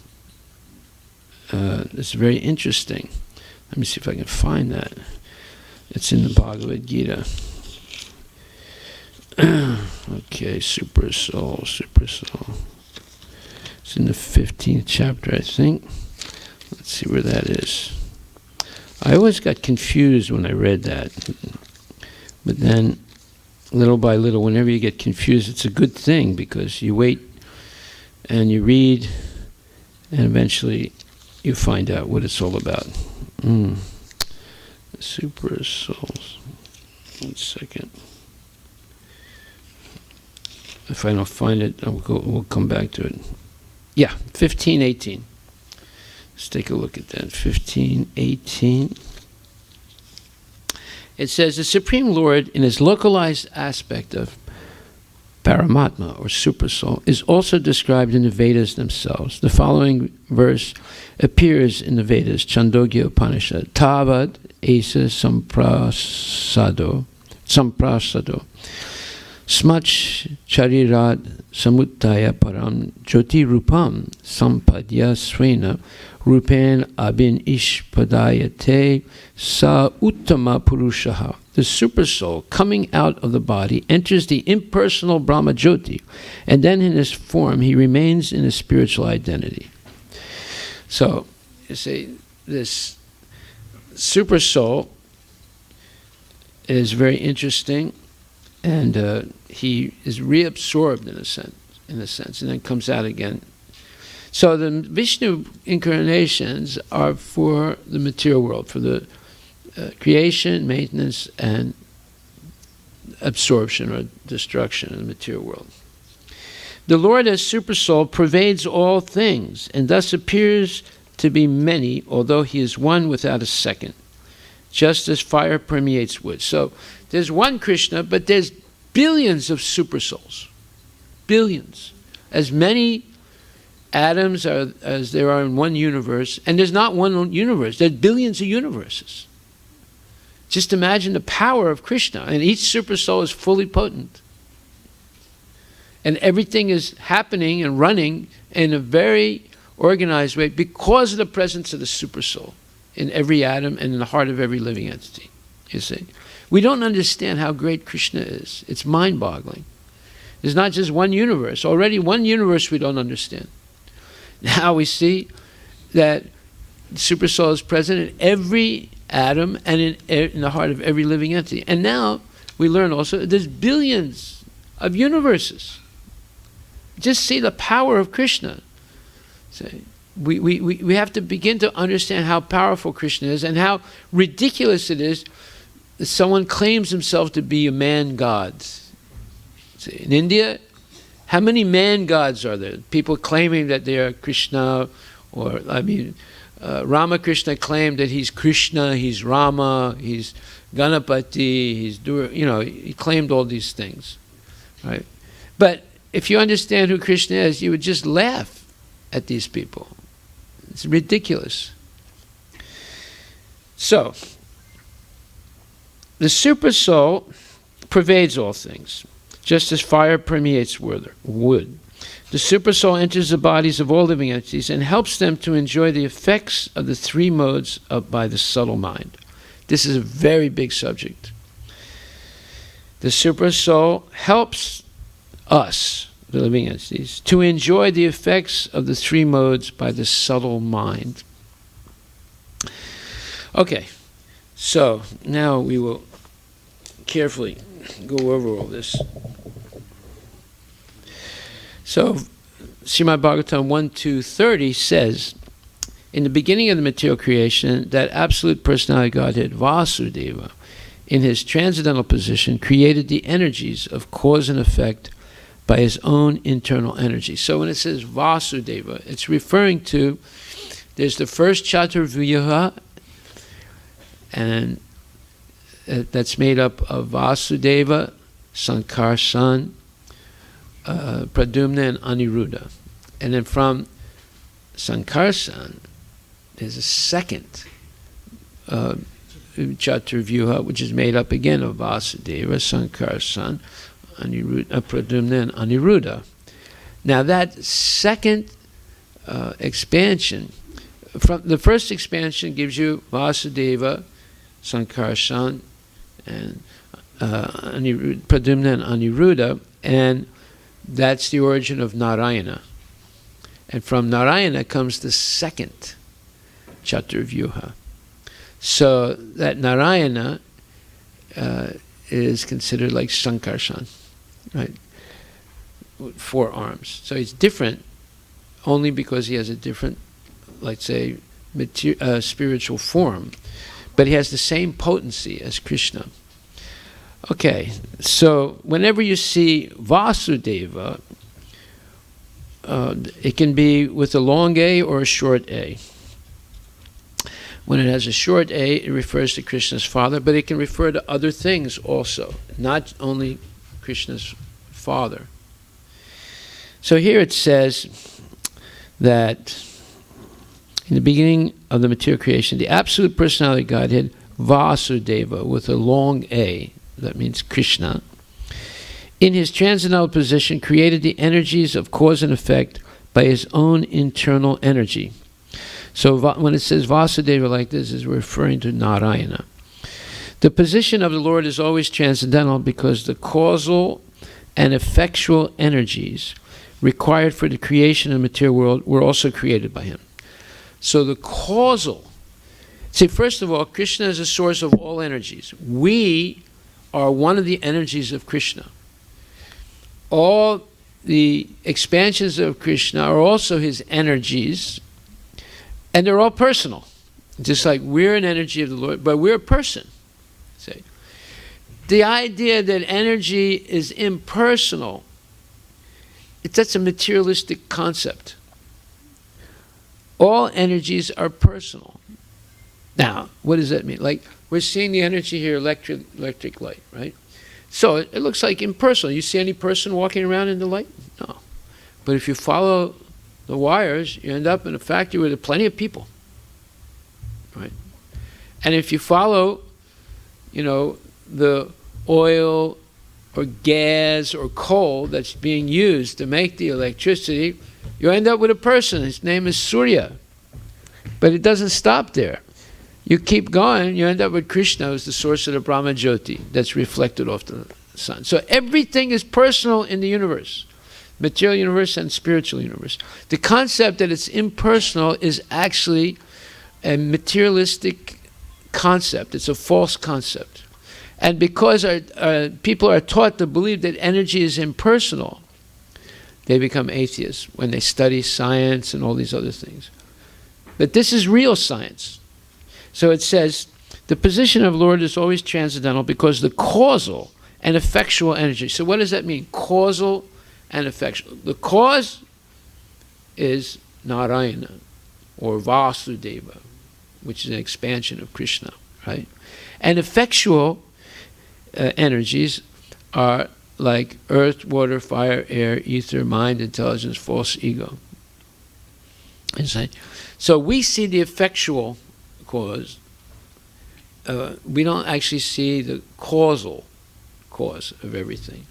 It's very interesting. Let me see if I can find that. It's in the Bhagavad Gita. Okay, super soul. It's in the 15th chapter, I think. Let's see where that is. I always got confused when I read that. But then, little by little, whenever you get confused, it's a good thing because you wait and you read and eventually you find out what it's all about. Super souls. 1 second. If I don't find it, we'll come back to it. Yeah, 15:18. Let's take a look at that. 15:18. It says, the Supreme Lord, in his localized aspect of Paramatma, or Supersoul, is also described in the Vedas themselves. The following verse appears in the Vedas, Chandogya Upanishad. Tavad esa samprasado smach charirat samuttaya param jyoti rupam sampadya swena rupen abin ishpadayate sa uttama purushaha. The supersoul coming out of the body enters the impersonal Brahma Jyoti, and then in his form he remains in his spiritual identity. So, you see, this supersoul is very interesting, and he is reabsorbed in a sense, and then comes out again. So the Vishnu incarnations are for the material world, for the creation, maintenance, and absorption or destruction of the material world. The Lord as Supersoul pervades all things, and thus appears to be many, although he is one without a second, just as fire permeates wood. So there's one Krishna, but there's billions of Supersouls. Billions. As many atoms as there are in one universe, and there's not one universe, there's billions of universes. Just imagine the power of Krishna, and each supersoul is fully potent. And everything is happening and running in a very organized way because of the presence of the supersoul in every atom and in the heart of every living entity, you see. We don't understand how great Krishna is. It's mind-boggling. There's not just one universe. Already one universe we don't understand. Now we see that the Supersoul is present in every atom and in the heart of every living entity. And now we learn also there's billions of universes. Just see the power of Krishna. See, we have to begin to understand how powerful Krishna is and how ridiculous it is that someone claims himself to be a man god. See, in India, how many man gods are there? People claiming that they are Krishna, or Ramakrishna claimed that he's Krishna, he's Rama, he's Ganapati, he claimed all these things, right? But if you understand who Krishna is, you would just laugh at these people. It's ridiculous. So, the Super Soul pervades all things, just as fire permeates wood. The Super Soul enters the bodies of all living entities and helps them to enjoy the effects of the three modes by the subtle mind. This is a very big subject. The Super Soul helps us, the living entities, to enjoy the effects of the three modes by the subtle mind. Okay, so now we will carefully go over all this. So, Srimad Bhagavatam 1.2.30 says, in the beginning of the material creation, that absolute personality Godhead, Vasudeva, in his transcendental position, created the energies of cause and effect by his own internal energy. So when it says Vasudeva, it's referring to, there's the first Chaturvyuha, and that's made up of Vasudeva, Sankarsan, Pradyumna, and Aniruddha. And then from Sankarsan, there's a second Chaturvyuha, which is made up again of Vasudeva, Sankarsan, Pradyumna, and Aniruddha. Now that second expansion, from the first expansion gives you Vasudeva, Sankarsan, and Pradyumna and Aniruddha, and that's the origin of Narayana. And from Narayana comes the second Chaturvyuha. So that Narayana is considered like Sankarsan, right? 4 arms. So he's different only because he has a different, let's say, spiritual form, but he has the same potency as Krishna. Okay, so whenever you see Vasudeva, it can be with a long A or a short A. When it has a short A, it refers to Krishna's father, but it can refer to other things also, not only Krishna's father. So here it says that in the beginning of the material creation, the absolute personality Godhead, Vasudeva, with a long A, that means Krishna, in his transcendental position created the energies of cause and effect by his own internal energy. So when it says Vasudeva like this, is referring to Narayana. The position of the Lord is always transcendental because the causal and effectual energies required for the creation of the material world were also created by him. So the causal, see, first of all, Krishna is a source of all energies. We are one of the energies of Krishna. All the expansions of Krishna are also his energies, and they're all personal. Just like we're an energy of the Lord, but we're a person. See? The idea that energy is impersonal, that's a materialistic concept. All energies are personal. Now, what does that mean? Like, we're seeing the energy here, electric light, right? So it looks like impersonal. You see any person walking around in the light? No. But if you follow the wires, you end up in a factory where there are plenty of people, right? And if you follow, the oil or gas or coal that's being used to make the electricity, you end up with a person. His name is Surya. But it doesn't stop there. You keep going, you end up with Krishna, who's the source of the Brahma Jyoti that's reflected off the sun. So everything is personal in the universe, material universe and spiritual universe. The concept that it's impersonal is actually a materialistic concept. It's a false concept. And because our people are taught to believe that energy is impersonal, they become atheists when they study science and all these other things. But this is real science. So it says, the position of Lord is always transcendental because the causal and effectual energy. So what does that mean? Causal and effectual. The cause is Narayana or Vasudeva, which is an expansion of Krishna, right? And effectual energies are like earth, water, fire, air, ether, mind, intelligence, false ego. So we see the effectual cause. We don't actually see the causal cause of everything.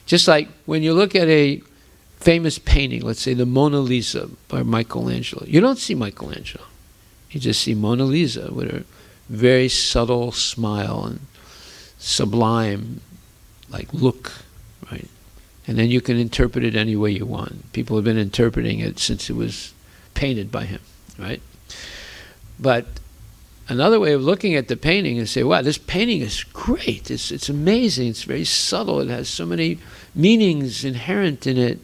Just like when you look at a famous painting, let's say the Mona Lisa by Michelangelo, you don't see Michelangelo. You just see Mona Lisa with her very subtle smile and sublime like look, right? And then you can interpret it any way you want. People have been interpreting it since it was painted by him, right? But another way of looking at the painting is say, wow, this painting is great. It's amazing. It's very subtle. It has so many meanings inherent in it.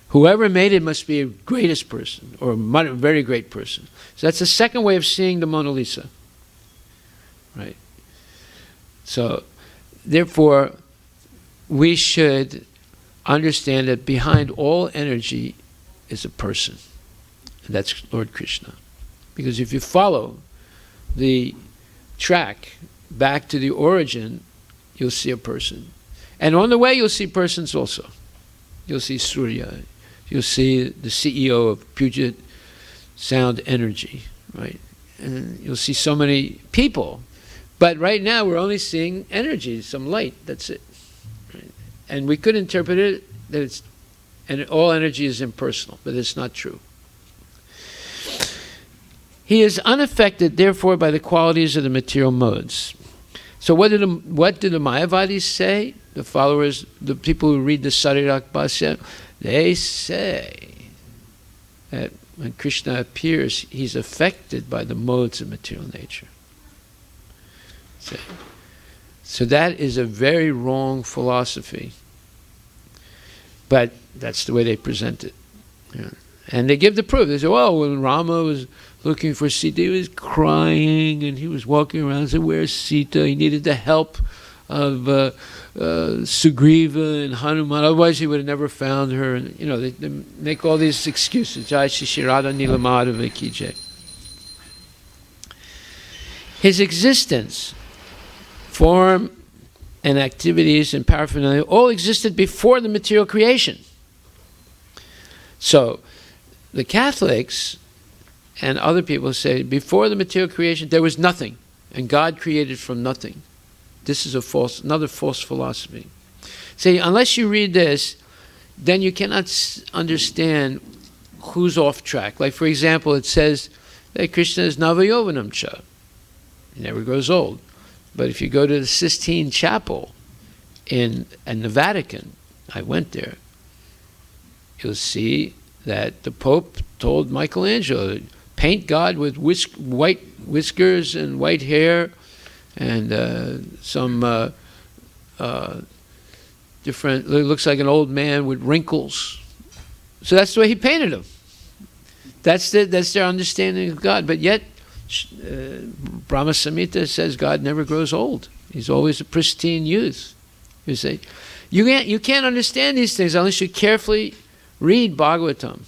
Whoever made it must be a greatest person or a very great person. So that's the second way of seeing the Mona Lisa, right? So therefore, we should understand that behind all energy is a person. And that's Lord Krishna. Because if you follow the track back to the origin, you'll see a person. And on the way, you'll see persons also. You'll see Surya. You'll see the CEO of Puget Sound Energy, right? And you'll see so many people. But right now, we're only seeing energy, some light. That's it. Right? And we could interpret it that it's, and all energy is impersonal, but it's not true. He is unaffected, therefore, by the qualities of the material modes. So what do the Mayavadis say? The followers, the people who read the Sarirak Bhashya, they say that when Krishna appears, he's affected by the modes of material nature. So that is a very wrong philosophy. But that's the way they present it. Yeah. And they give the proof. They say, well, when Rama was looking for Sita, he was crying and he was walking around and said, where's Sita? He needed the help of Sugriva and Hanuman, otherwise he would have never found her. And you know, they make all these excuses. Jai Shri Radha Nilamadhava Ki Jai. His existence, form, and activities and paraphernalia all existed before the material creation. So the Catholics and other people say before the material creation there was nothing, and God created from nothing. This is another false philosophy. See, unless you read this, then you cannot understand who's off track. Like, for example, it says that Krishna is Navayovanam Cha. He never grows old. But if you go to the Sistine Chapel in the Vatican, I went there, you'll see that the Pope told Michelangelo, paint God with white whiskers and white hair and some different, it looks like an old man with wrinkles. So that's the way he painted him. That's their understanding of God. But yet, Brahma Samhita says God never grows old. He's always a pristine youth. You see, you can't understand these things unless you carefully read Bhagavatam.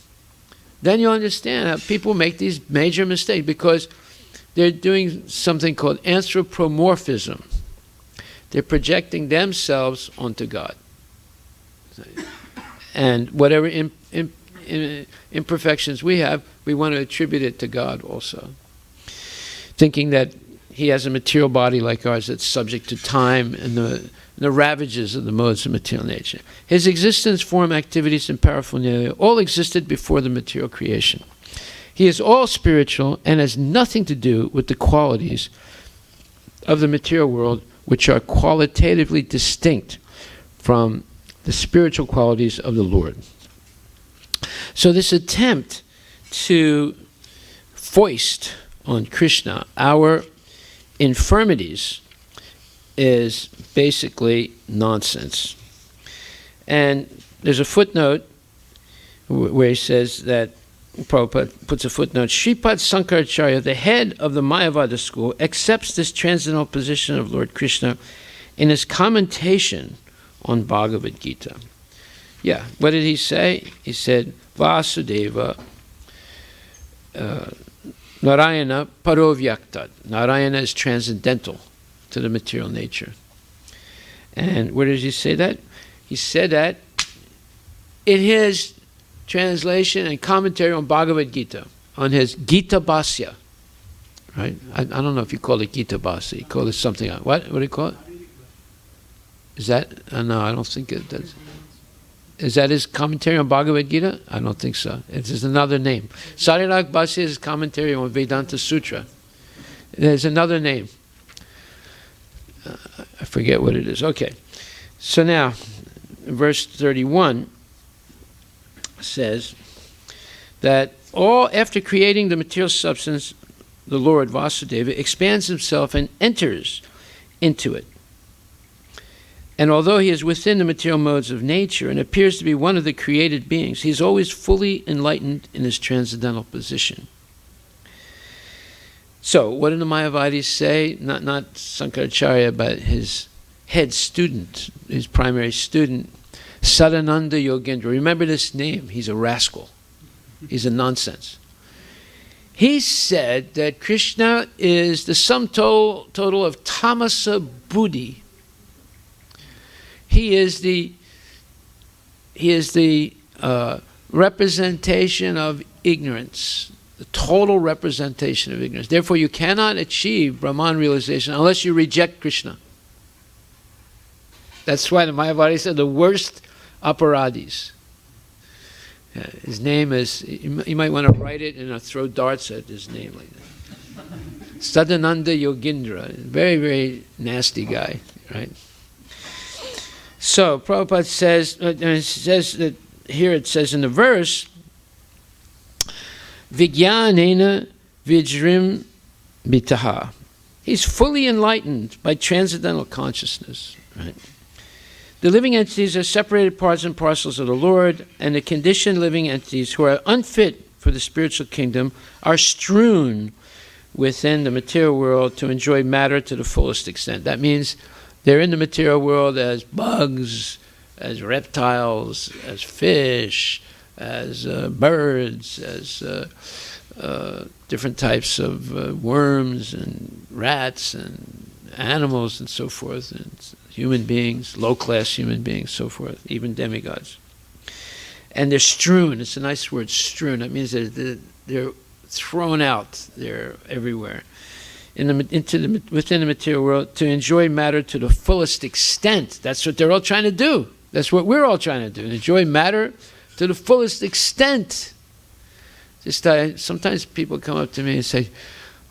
Then you understand how people make these major mistakes because they're doing something called anthropomorphism. They're projecting themselves onto God. And whatever imperfections we have, we want to attribute it to God also. Thinking that he has a material body like ours that's subject to time and the ravages of the modes of material nature. His existence, form, activities, and paraphernalia all existed before the material creation. He is all spiritual and has nothing to do with the qualities of the material world, which are qualitatively distinct from the spiritual qualities of the Lord. So this attempt to foist on Krishna our infirmities is basically nonsense. And there's a footnote where he says that, Prabhupada puts a footnote, Sripad Sankaracharya, the head of the Mayavada school, accepts this transcendental position of Lord Krishna in his commentation on Bhagavad Gita. Yeah, what did he say? He said, Vasudeva Narayana Parovyaktad. Narayana is transcendental to the material nature. And where did he say that? He said that in his translation and commentary on Bhagavad Gita, on his Gita Bhasya. Right? I don't know if you call it Gita Bhasya. You call it something else. What do you call it? Is that? No, I don't think it does. Is that his commentary on Bhagavad Gita? I don't think so. It's just another name. Sarirak Bhasya is his commentary on Vedanta Sutra. There's another name. I forget what it is. Okay. So now, verse 31 says that all after creating the material substance, the Lord Vasudeva expands himself and enters into it. And although he is within the material modes of nature and appears to be one of the created beings, he is always fully enlightened in his transcendental position. So, what did the Mayavadis say? Not Sankaracharya, but his head student, his primary student, Sadananda Yogendra. Remember this name. He's a rascal. He's a nonsense. He said that Krishna is the sum total of tamasa buddhi. He is the representation of ignorance, the total representation of ignorance. Therefore, you cannot achieve Brahman realization unless you reject Krishna. That's why the Mayavadi said the worst aparadhis. His name is, you might want to write it and throw darts at his name like that. Sadananda Yogendra, very, very nasty guy, right? So Prabhupada says, that here it says in the verse, Vijnanena Vijrim Bitaha. He's fully enlightened by transcendental consciousness, right? The living entities are separated parts and parcels of the Lord, and the conditioned living entities who are unfit for the spiritual kingdom are strewn within the material world to enjoy matter to the fullest extent. That means they're in the material world as bugs, as reptiles, as fish, as birds, as different types of worms and rats and animals and so forth, and human beings, low-class human beings, so forth, even demigods. And they're strewn. It's a nice word, strewn. That means they're thrown out. They're everywhere. Within the material world to enjoy matter to the fullest extent. That's what they're all trying to do. That's what we're all trying to do. Enjoy matter to the fullest extent. Sometimes people come up to me and say,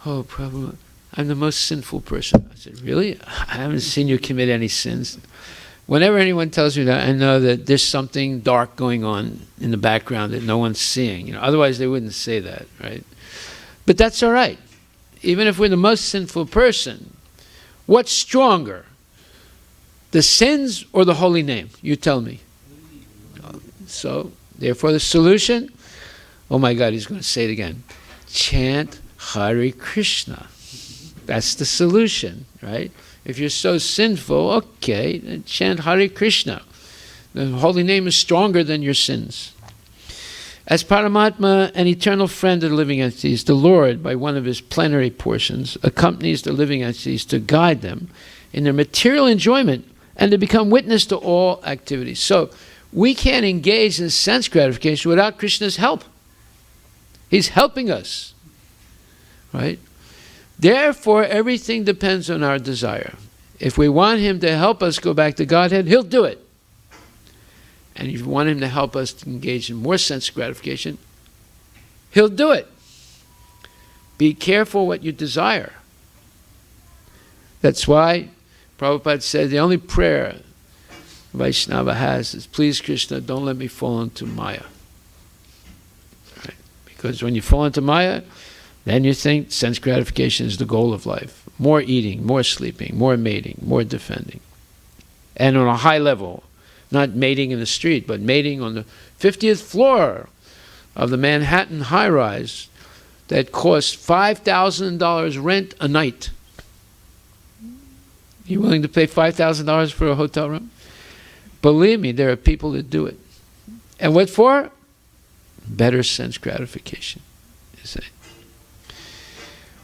"Oh, Prabhu, I'm the most sinful person." I said, "Really? I haven't seen you commit any sins." Whenever anyone tells me that, I know that there's something dark going on in the background that no one's seeing. Otherwise they wouldn't say that, right? But that's all right. Even if we're the most sinful person, what's stronger? The sins or the holy name? You tell me. So, therefore the solution, oh my God, he's going to say it again. Chant Hare Krishna. That's the solution, right? If you're so sinful, okay, then chant Hare Krishna. The holy name is stronger than your sins. As Paramatma, an eternal friend of the living entities, the Lord, by one of his plenary portions, accompanies the living entities to guide them in their material enjoyment and to become witness to all activities. So, we can't engage in sense gratification without Krishna's help. He's helping us, right? Therefore, everything depends on our desire. If we want him to help us go back to Godhead, he'll do it. And if you want him to help us to engage in more sense gratification, he'll do it. Be careful what you desire. That's why Prabhupada said the only prayer Vaishnava has is, please Krishna, don't let me fall into Maya. Right? Because when you fall into Maya, then you think sense gratification is the goal of life. More eating, more sleeping, more mating, more defending. And on a high level, not mating in the street, but mating on the 50th floor of the Manhattan high-rise that costs $5,000 rent a night. You willing to pay $5,000 for a hotel room? Believe me, there are people that do it. And what for? Better sense gratification, you see.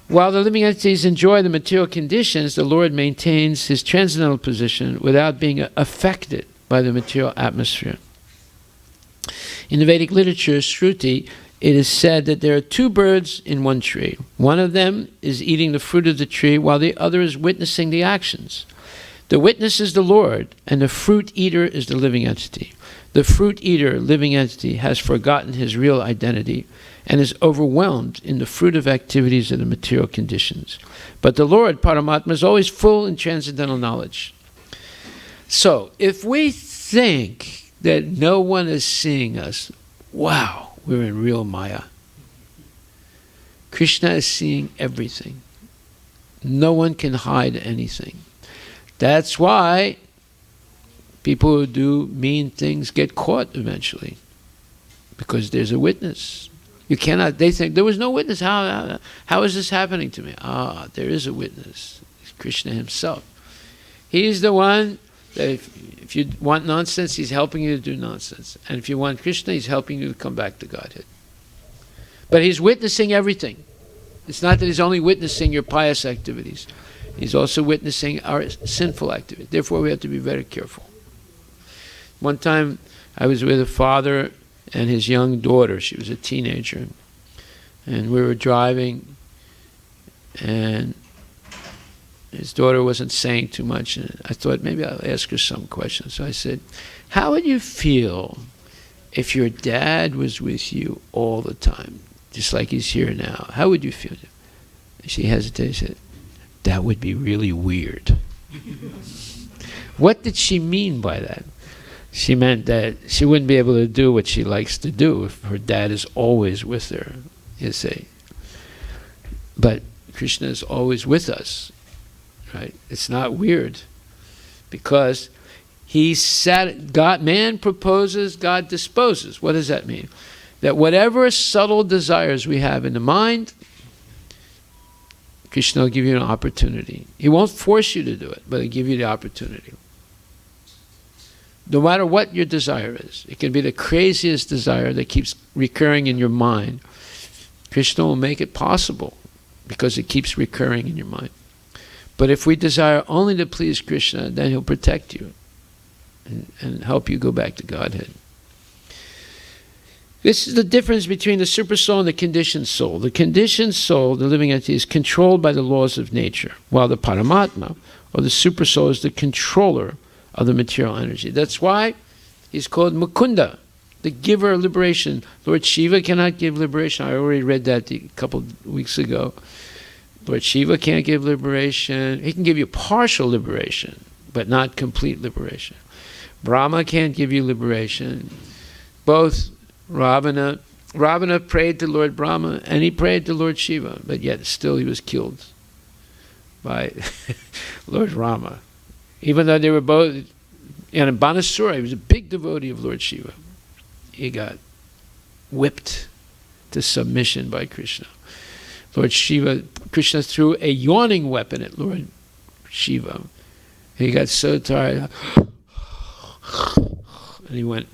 While the living entities enjoy the material conditions, the Lord maintains his transcendental position without being affected by the material atmosphere. In the Vedic literature, Shruti, it is said that there are two birds in one tree. One of them is eating the fruit of the tree, while the other is witnessing the actions. The witness is the Lord, and the fruit eater is the living entity. The fruit eater, living entity, has forgotten his real identity and is overwhelmed in the fruitive activities of the material conditions. But the Lord, Paramatma, is always full in transcendental knowledge. So, if we think that no one is seeing us, wow, we're in real Maya. Krishna is seeing everything. No one can hide anything. That's why people who do mean things get caught eventually, because there's a witness. You cannot, they think, there was no witness. How is this happening to me? There is a witness. It's Krishna himself. He's the one that if you want nonsense, he's helping you to do nonsense. And if you want Krishna, he's helping you to come back to Godhead. But he's witnessing everything. It's not that he's only witnessing your pious activities. He's also witnessing our sinful activities. Therefore, we have to be very careful. One time, I was with a father and his young daughter. She was a teenager. And we were driving, and his daughter wasn't saying too much. And I thought maybe I'll ask her some questions. So I said, how would you feel if your dad was with you all the time, just like he's here now? How would you feel? And she hesitated. She said, that would be really weird. What did she mean by that? She meant that she wouldn't be able to do what she likes to do if her dad is always with her, you see. But Krishna is always with us, right? It's not weird, because he said, God, man proposes, God disposes. What does that mean? That whatever subtle desires we have in the mind, Krishna will give you an opportunity. He won't force you to do it, but he'll give you the opportunity. No matter what your desire is, it can be the craziest desire that keeps recurring in your mind. Krishna will make it possible because it keeps recurring in your mind. But if we desire only to please Krishna, then he'll protect you and help you go back to Godhead. This is the difference between the supersoul and the conditioned soul. The conditioned soul, the living entity, is controlled by the laws of nature, while the Paramatma, or the supersoul, is the controller of the material energy. That's why he's called Mukunda, the giver of liberation. Lord Shiva cannot give liberation. I already read that a couple of weeks ago. Lord Shiva can't give liberation. He can give you partial liberation, but not complete liberation. Brahma can't give you liberation. Both Ravana prayed to Lord Brahma and he prayed to Lord Shiva, but yet still he was killed by Lord Rama. Even though they were both, and Banasura, he was a big devotee of Lord Shiva. He got whipped to submission by Krishna. Lord Shiva, Krishna threw a yawning weapon at Lord Shiva. He got so tired, and he went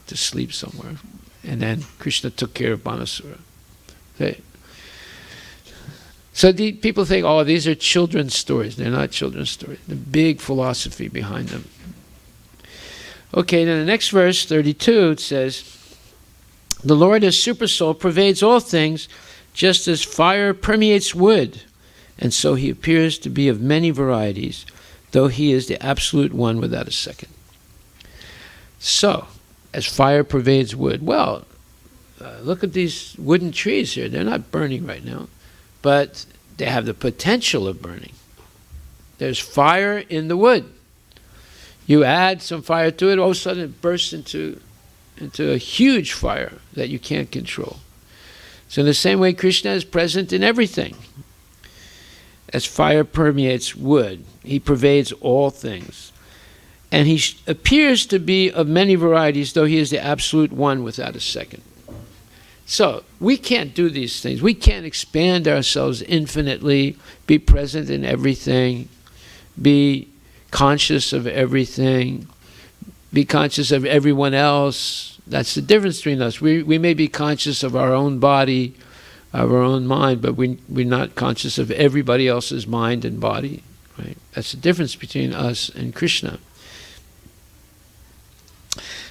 to sleep somewhere. And then Krishna took care of Banasura. So the people think, oh, these are children's stories. They're not children's stories. The big philosophy behind them. Okay, then the next verse, 32, it says, the Lord as supersoul pervades all things, just as fire permeates wood, and so he appears to be of many varieties, though he is the absolute one without a second. So, as fire pervades wood, well, look at these wooden trees here. They're not burning right now, but they have the potential of burning. There's fire in the wood. You add some fire to it, all of a sudden it bursts into a huge fire that you can't control. So in the same way, Krishna is present in everything. As fire permeates wood, he pervades all things. And he appears to be of many varieties, though he is the absolute one without a second. So we can't do these things. We can't expand ourselves infinitely, be present in everything, be conscious of everything, be conscious of everyone else. That's the difference between us. We may be conscious of our own body, of our own mind, but we're not conscious of everybody else's mind and body. Right? That's the difference between us and Krishna.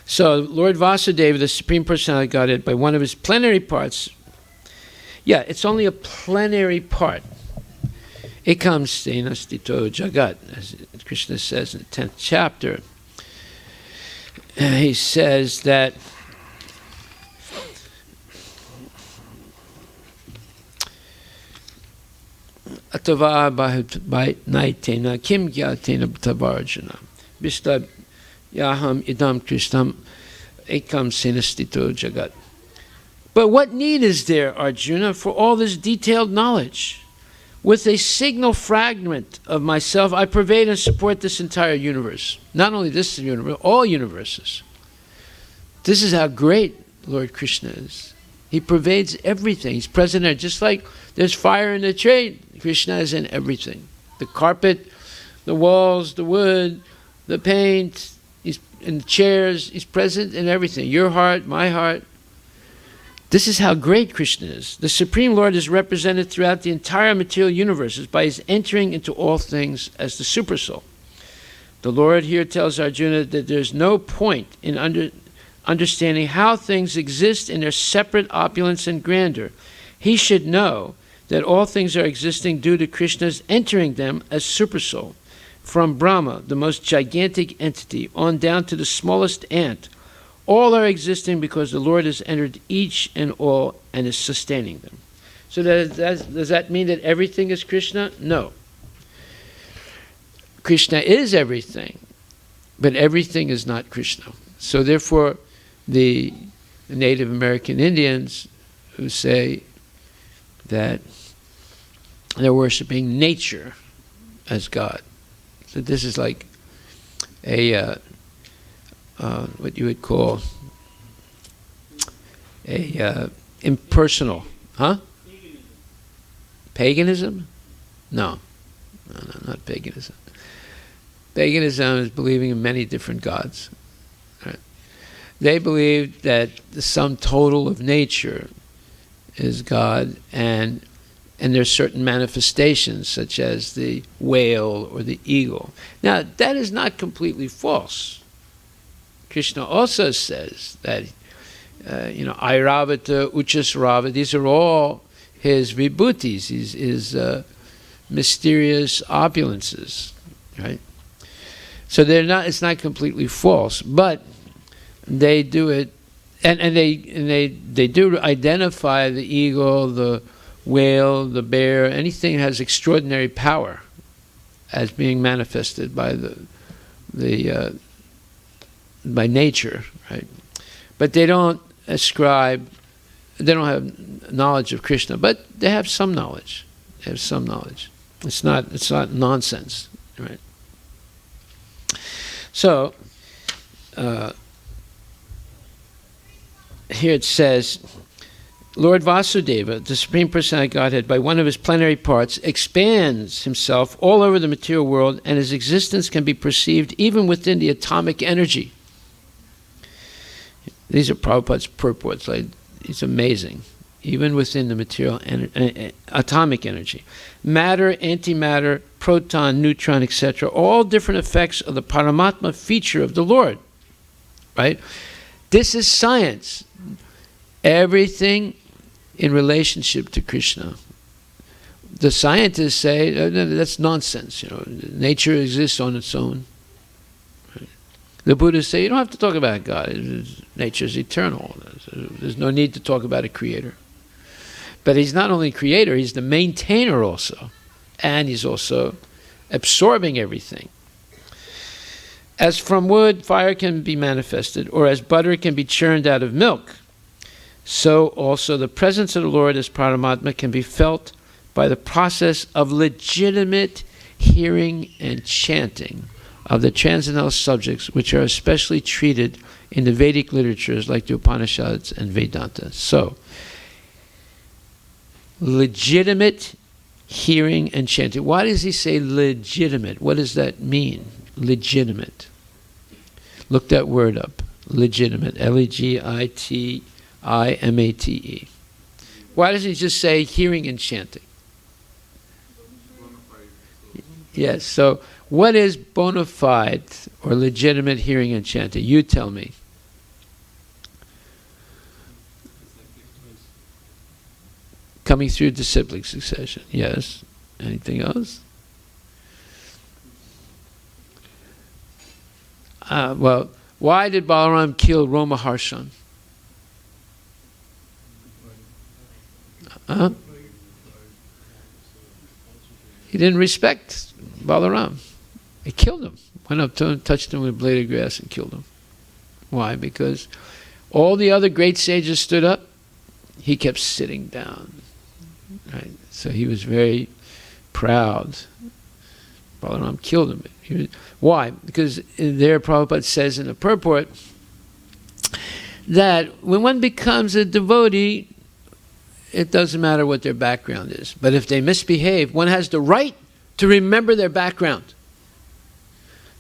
So Lord Vasudeva, the Supreme Personality of Godhead, by one of his plenary parts, it's only a plenary part. Ekam stena stito jagat, as Krishna says in the 10th chapter. He says that Atava naitena kim gyatena tavarjana Vishta yaham idam krishnam ekam senastito jagat. But what need is there, Arjuna, for all this detailed knowledge? With a signal fragment of myself, I pervade and support this entire universe. Not only this universe, all universes. This is how great Lord Krishna is. He pervades everything. He's present there. Just like there's fire in the tree, Krishna is in everything. The carpet, the walls, the wood, the paint, he's in the chairs. He's present in everything. Your heart, my heart. This is how great Krishna is. The Supreme Lord is represented throughout the entire material universes by his entering into all things as the Supersoul. The Lord here tells Arjuna that there's no point in understanding how things exist in their separate opulence and grandeur. He should know that all things are existing due to Krishna's entering them as Supersoul. From Brahma, the most gigantic entity, on down to the smallest ant, all are existing because the Lord has entered each and all and is sustaining them. So does that mean that everything is Krishna? No. Krishna is everything, but everything is not Krishna. So therefore, the Native American Indians who say that they're worshiping nature as God. So this is like a what you would call a impersonal, Paganism? No, not paganism. Paganism is believing in many different gods. Right? They believe that the sum total of nature is God, and there's certain manifestations such as the whale or the eagle. Now, that is not completely false. Krishna also says that, Airavata, Uchasrava, these are all his vibhutis, his mysterious opulences, right? So it's not completely false, but they do it, and they do identify the eagle, the whale, the bear, anything that has extraordinary power as being manifested by by nature, right? But they don't ascribe, they don't have knowledge of Krishna, but they have some knowledge. They have some knowledge. It's not nonsense, right? So here it says, Lord Vasudeva, the Supreme Personality of Godhead, by one of his plenary parts, expands himself all over the material world, and his existence can be perceived even within the atomic energy. These are Prabhupada's purports. It's amazing. Even within the material atomic energy. Matter, antimatter, proton, neutron, etc. All different effects of the Paramatma feature of the Lord. Right? This is science. Everything in relationship to Krishna. The scientists say that's nonsense. Nature exists on its own. Right? The Buddhists say you don't have to talk about God. Nature is eternal. There's no need to talk about a creator. But he's not only creator, he's the maintainer also. And he's also absorbing everything. As from wood, fire can be manifested, or as butter can be churned out of milk, so also the presence of the Lord as Paramatma can be felt by the process of legitimate hearing and chanting of the transcendental subjects, which are especially treated in the Vedic literatures like the Upanishads and Vedanta. So, legitimate hearing and chanting. Why does he say legitimate? What does that mean? Legitimate. Look that word up. Legitimate. Legitimate. Why doesn't he just say hearing and chanting? Yes, so what is bona fide or legitimate hearing and chanting? You tell me. Coming through disciplic succession. Yes. Anything else? Well, why did Balaram kill Romaharshan? He didn't respect Balaram. He killed him. Went up to him, touched him with a blade of grass and killed him. Why? Because all the other great sages stood up. He kept sitting down. Right? So he was very proud. Balaram killed him. Why? Because there Prabhupada says in the purport that when one becomes a devotee, it doesn't matter what their background is. But if they misbehave, one has the right to remember their background.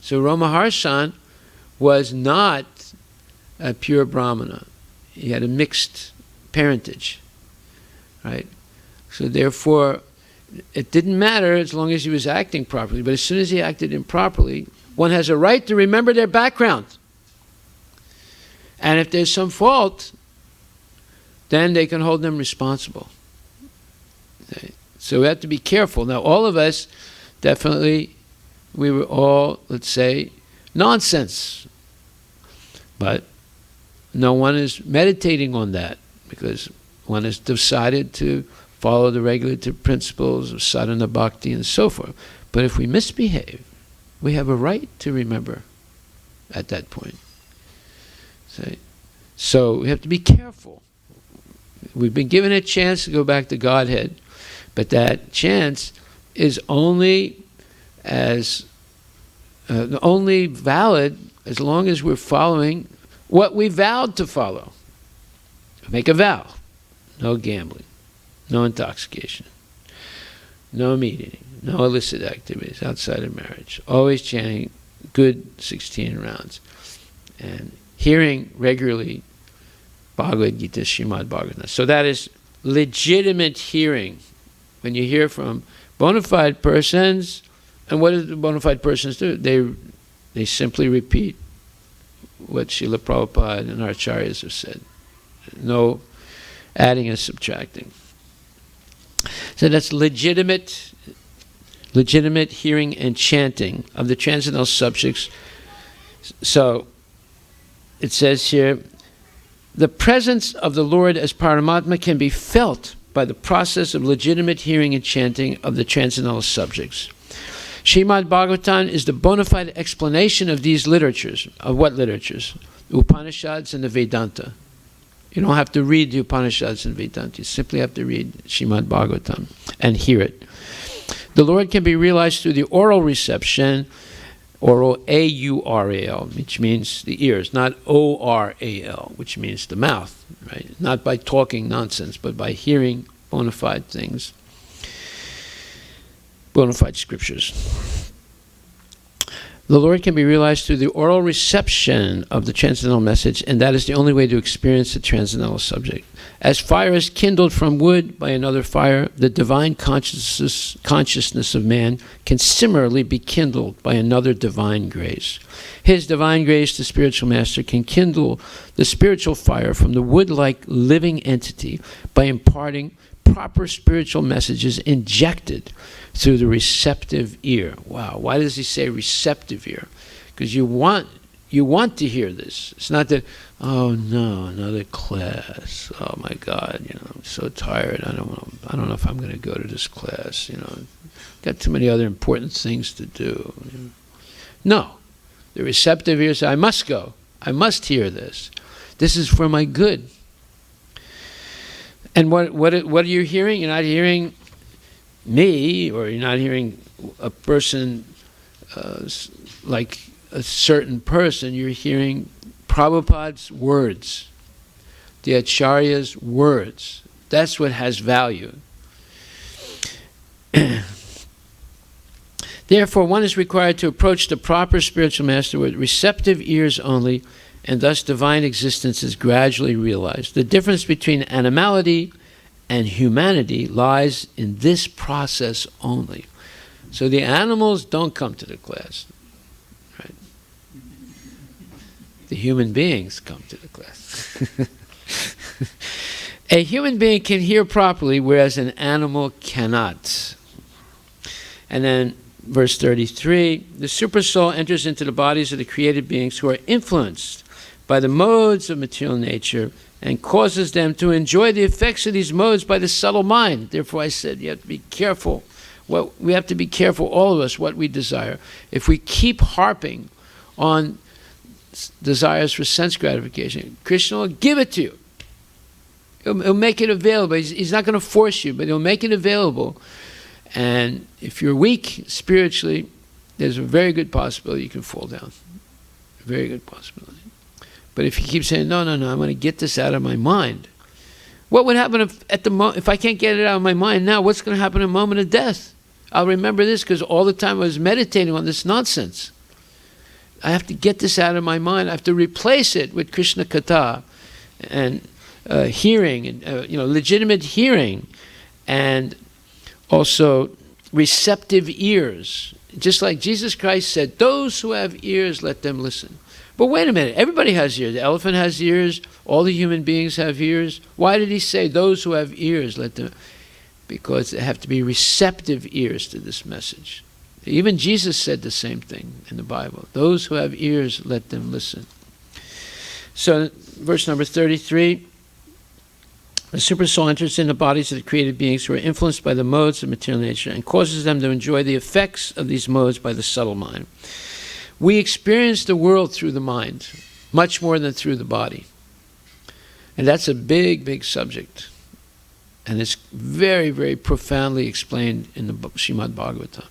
So Romaharshan was not a pure Brahmana. He had a mixed parentage. Right? So therefore, it didn't matter as long as he was acting properly. But as soon as he acted improperly, one has a right to remember their background. And if there's some fault, then they can hold them responsible. Okay. So we have to be careful. Now, all of us, definitely, we were all, let's say, nonsense. But no one is meditating on that because one has decided to follow the regulative principles of sadhana bhakti and so forth. But if we misbehave, we have a right to remember at that point. So we have to be careful. We've been given a chance to go back to Godhead, but that chance is only valid as long as we're following what we vowed to follow. Make a vow. No gambling. No intoxication. No meat eating. No illicit activities outside of marriage. Always chanting good 16 rounds. And hearing regularly Bhagavad Gita, Srimad Bhagavatam. So that is legitimate hearing. When you hear from bona fide persons, and what do the bona fide persons do? They simply repeat what Srila Prabhupada and our acharyas have said. No adding and subtracting. So that's legitimate hearing and chanting of the transcendental subjects. So it says here, the presence of the Lord as Paramatma can be felt by the process of legitimate hearing and chanting of the transcendental subjects. Srimad Bhagavatam is the bona fide explanation of these literatures. Of what literatures? The Upanishads and the Vedanta. You don't have to read the Upanishads and Vedanta. You simply have to read Srimad Bhagavatam and hear it. The Lord can be realized through the oral reception, oral A-U-R-A-L, which means the ears, not O-R-A-L, which means the mouth, right? Not by talking nonsense, but by hearing bona fide things, bona fide scriptures. The Lord can be realized through the oral reception of the transcendental message, and that is the only way to experience the transcendental subject. As fire is kindled from wood by another fire, the divine consciousness of man can similarly be kindled by another divine grace. His divine grace, the spiritual master, can kindle the spiritual fire from the wood-like living entity by imparting proper spiritual messages injected through the receptive ear. Wow, why does he say receptive ear? Because you want to hear this. It's not that, oh no, another class. Oh my God, I'm so tired. I don't know if I'm going to go to this class. Got too many other important things to do. No, The receptive ears say, I must go. I must hear this. This is for my good. And what are you hearing? You're not hearing me, or you're not hearing a person like a certain person. You're hearing Prabhupada's words, the Acharya's words. That's what has value. Therefore, one is required to approach the proper spiritual master with receptive ears only, and thus divine existence is gradually realized. The difference between animality and humanity lies in this process only. So the animals don't come to the class, right? The human beings come to the class. A human being can hear properly, whereas an animal cannot. And then verse 33, the supersoul enters into the bodies of the created beings who are influenced by the modes of material nature and causes them to enjoy the effects of these modes by the subtle mind. Therefore I said you have to be careful. Well, we have to be careful, all of us, what we desire. If we keep harping on desires for sense gratification, Krishna will give it to you. He'll make it available. He's not going to force you, but he'll make it available. And if you're weak spiritually, there's a very good possibility you can fall down. A very good possibility. But if you keep saying, no, I'm going to get this out of my mind. What would happen if I can't get it out of my mind now? What's going to happen in a moment of death? I'll remember this because all the time I was meditating on this nonsense. I have to get this out of my mind. I have to replace it with Krishna Katha and hearing, and legitimate hearing, and also receptive ears. Just like Jesus Christ said, those who have ears, let them listen. But wait a minute, everybody has ears. The elephant has ears. All the human beings have ears. Why did he say those who have ears, let them? Because they have to be receptive ears to this message. Even Jesus said the same thing in the Bible. Those who have ears, let them listen. So, verse number 33, the supersoul enters into the bodies of the created beings who are influenced by the modes of material nature and causes them to enjoy the effects of these modes by the subtle mind. We experience the world through the mind, much more than through the body. And that's a big, big subject. And it's very, very profoundly explained in the Srimad Bhagavatam.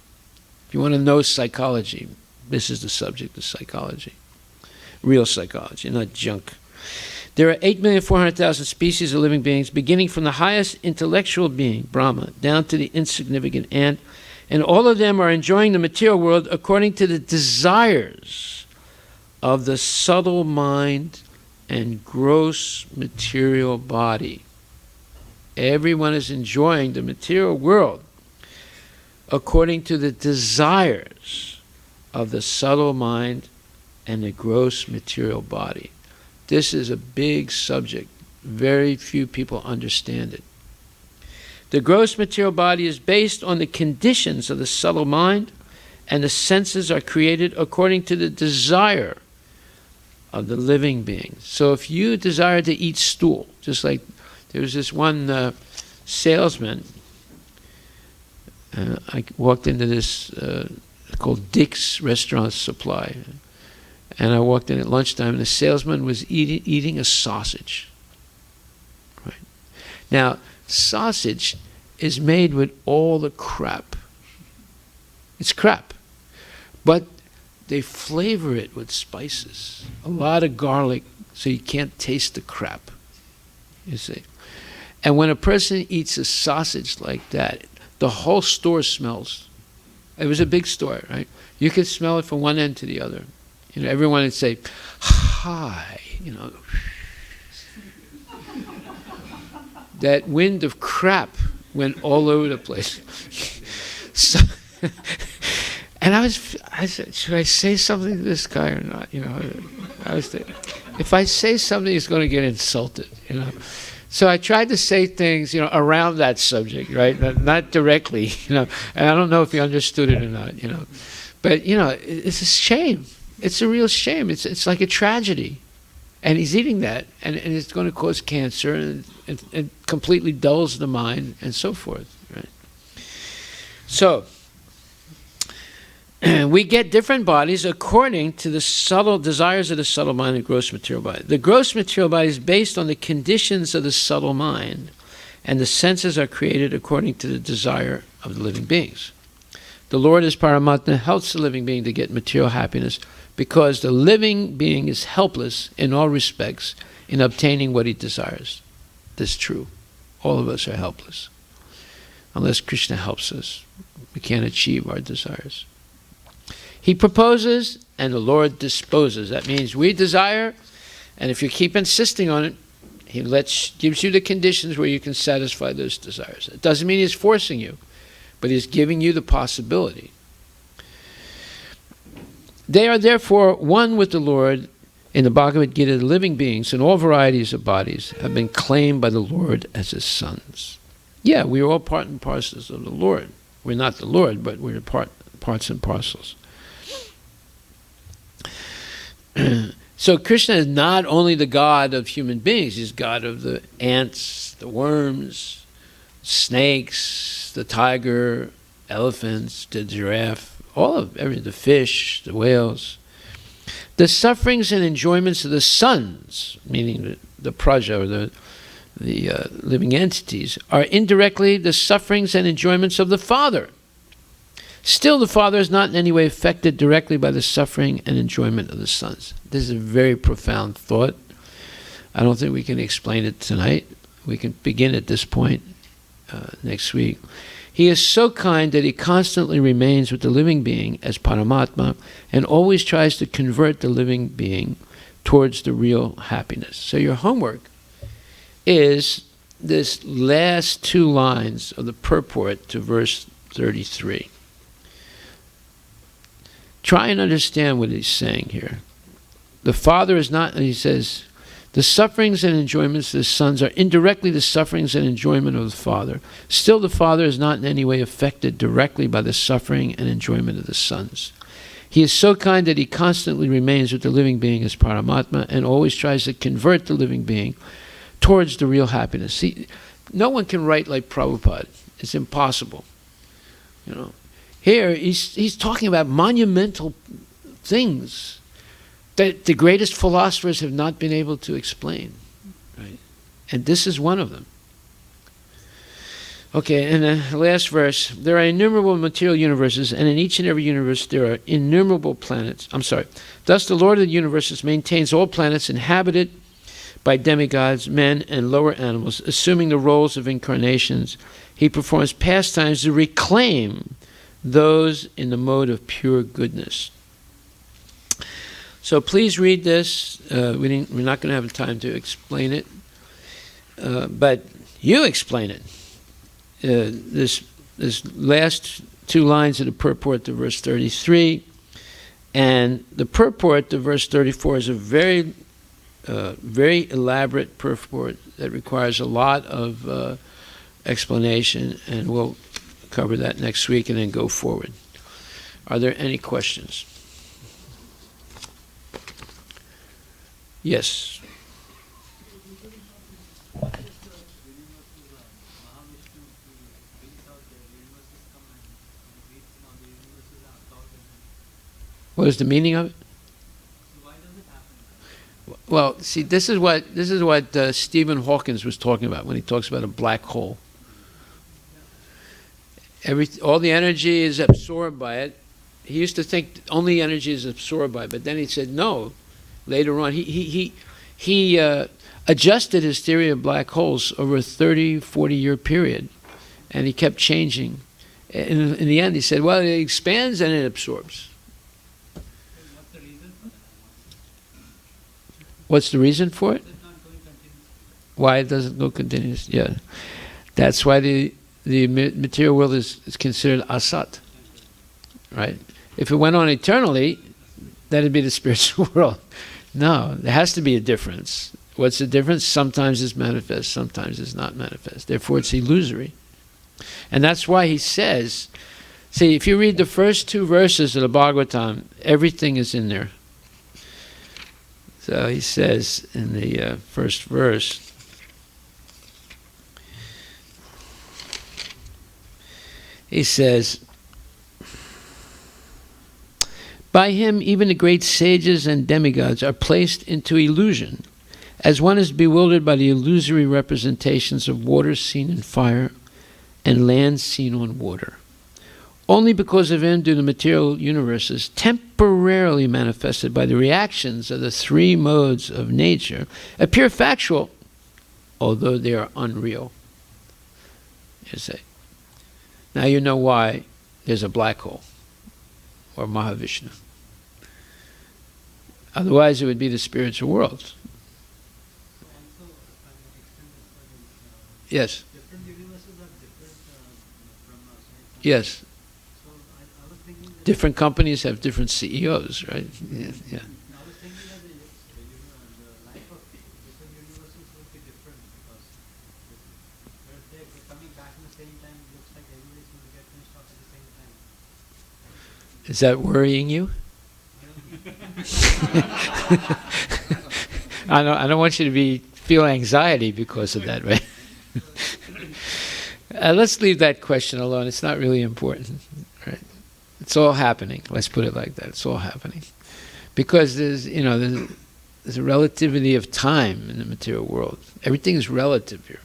If you want to know psychology, this is the subject of psychology. Real psychology, not junk. There are 8,400,000 species of living beings, beginning from the highest intellectual being, Brahma, down to the insignificant ant, and all of them are enjoying the material world according to the desires of the subtle mind and gross material body. Everyone is enjoying the material world according to the desires of the subtle mind and the gross material body. This is a big subject. Very few people understand it. The gross material body is based on the conditions of the subtle mind, and the senses are created according to the desire of the living being. So if you desire to eat stool, just like there was this one salesman, I walked into this called Dick's Restaurant Supply, and I walked in at lunchtime, and the salesman was eating a sausage. Right. Now, sausage is made with all the crap. It's crap. But they flavor it with spices. A lot of garlic, so you can't taste the crap. You see. And when a person eats a sausage like that, the whole store smells. It was a big store, right? You could smell it from one end to the other. Everyone would say, hi, That wind of crap went all over the place. So, and I said, should I say something to this guy or not? I was thinking, if I say something, he's going to get insulted, So I tried to say things, around that subject, right? Not directly, and I don't know if he understood it or not, But, it's a shame. It's a real shame. It's like a tragedy. And he's eating that, and it's going to cause cancer, and it completely dulls the mind, and so forth, right? So, we get different bodies according to the subtle desires of the subtle mind and gross material body. The gross material body is based on the conditions of the subtle mind, and the senses are created according to the desire of the living beings. The Lord as Paramatma helps the living being to get material happiness because the living being is helpless in all respects in obtaining what he desires. This is true. All of us are helpless. Unless Krishna helps us, we can't achieve our desires. He proposes and the Lord disposes. That means we desire, and if you keep insisting on it, he gives you the conditions where you can satisfy those desires. It doesn't mean he's forcing you, but he's giving you the possibility. They are therefore one with the Lord. In the Bhagavad Gita, the living beings in all varieties of bodies have been claimed by the Lord as his sons. Yeah, we are all part and parcels of the Lord. We're not the Lord, but we're parts and parcels. So Krishna is not only the God of human beings, he's God of the ants, the worms, snakes, the tiger, elephants, the giraffe, all of everything, the fish, the whales. The sufferings and enjoyments of the sons, meaning the praja or the living entities, are indirectly the sufferings and enjoyments of the Father. Still, the Father is not in any way affected directly by the suffering and enjoyment of the sons. This is a very profound thought. I don't think we can explain it tonight. We can begin at this point next week. He is so kind that he constantly remains with the living being as Paramatma and always tries to convert the living being towards the real happiness. So your homework is this last two lines of the purport to verse 33. Try and understand what he's saying here. The Father is not, he says, the sufferings and enjoyments of the sons are indirectly the sufferings and enjoyment of the Father. Still, the Father is not in any way affected directly by the suffering and enjoyment of the sons. He is so kind that he constantly remains with the living being as Paramatma and always tries to convert the living being towards the real happiness. See, no one can write like Prabhupada. It's impossible. You know, here he's talking about monumental things that the greatest philosophers have not been able to explain, right? And this is one of them. Okay, and the last verse, there are innumerable material universes, and in each and every universe there are innumerable planets. Thus the Lord of the universes maintains all planets inhabited by demigods, men, and lower animals, assuming the roles of incarnations. He performs pastimes to reclaim those in the mode of pure goodness. So please read this. We're not going to have time to explain it, but you explain it. This last two lines of the purport to verse 33, and the purport to verse 34 is a very elaborate purport that requires a lot of explanation, and we'll cover that next week and then go forward. Are there any questions? Yes. What is the meaning of it? Well, see, this is what Stephen Hawking was talking about when he talks about a black hole. All the energy is absorbed by it. He used to think only energy is absorbed by it, but then he said no. Later on, he adjusted his theory of black holes over a 30, 40-year period, and he kept changing. In the end, he said, well, it expands and it absorbs. What's the reason for it? Why it doesn't go continuous? Yeah, that's why the material world is considered asat, right? If it went on eternally, that'd be the spiritual world. No, there has to be a difference. What's the difference? Sometimes it's manifest, sometimes it's not manifest. Therefore, it's illusory. And that's why he says, see, if you read the first two verses of the Bhagavatam, everything is in there. So he says in the first verse, he says, By him, even the great sages and demigods are placed into illusion, as one is bewildered by the illusory representations of water seen in fire and land seen on water. Only because of him do the material universes, temporarily manifested by the reactions of the three modes of nature, appear factual, although they are unreal. You say. Now you know why there's a black hole, or Mahavishnu. Otherwise it would be the spiritual world. Yes. Different universes are different from us. Right? Yes. So I was thinking that Different companies have different CEOs, right? Yeah. Yeah. I was thinking that the life of different universes would be different because if they're coming back in the same time, it looks like everybody's going to get finished off at the same time. Is that worrying you? I don't want you to feel anxiety because of that, right? Let's leave that question alone. It's not really important, right? It's all happening. Let's put it like that. It's all happening, because there's a relativity of time in the material world. Everything is relative here,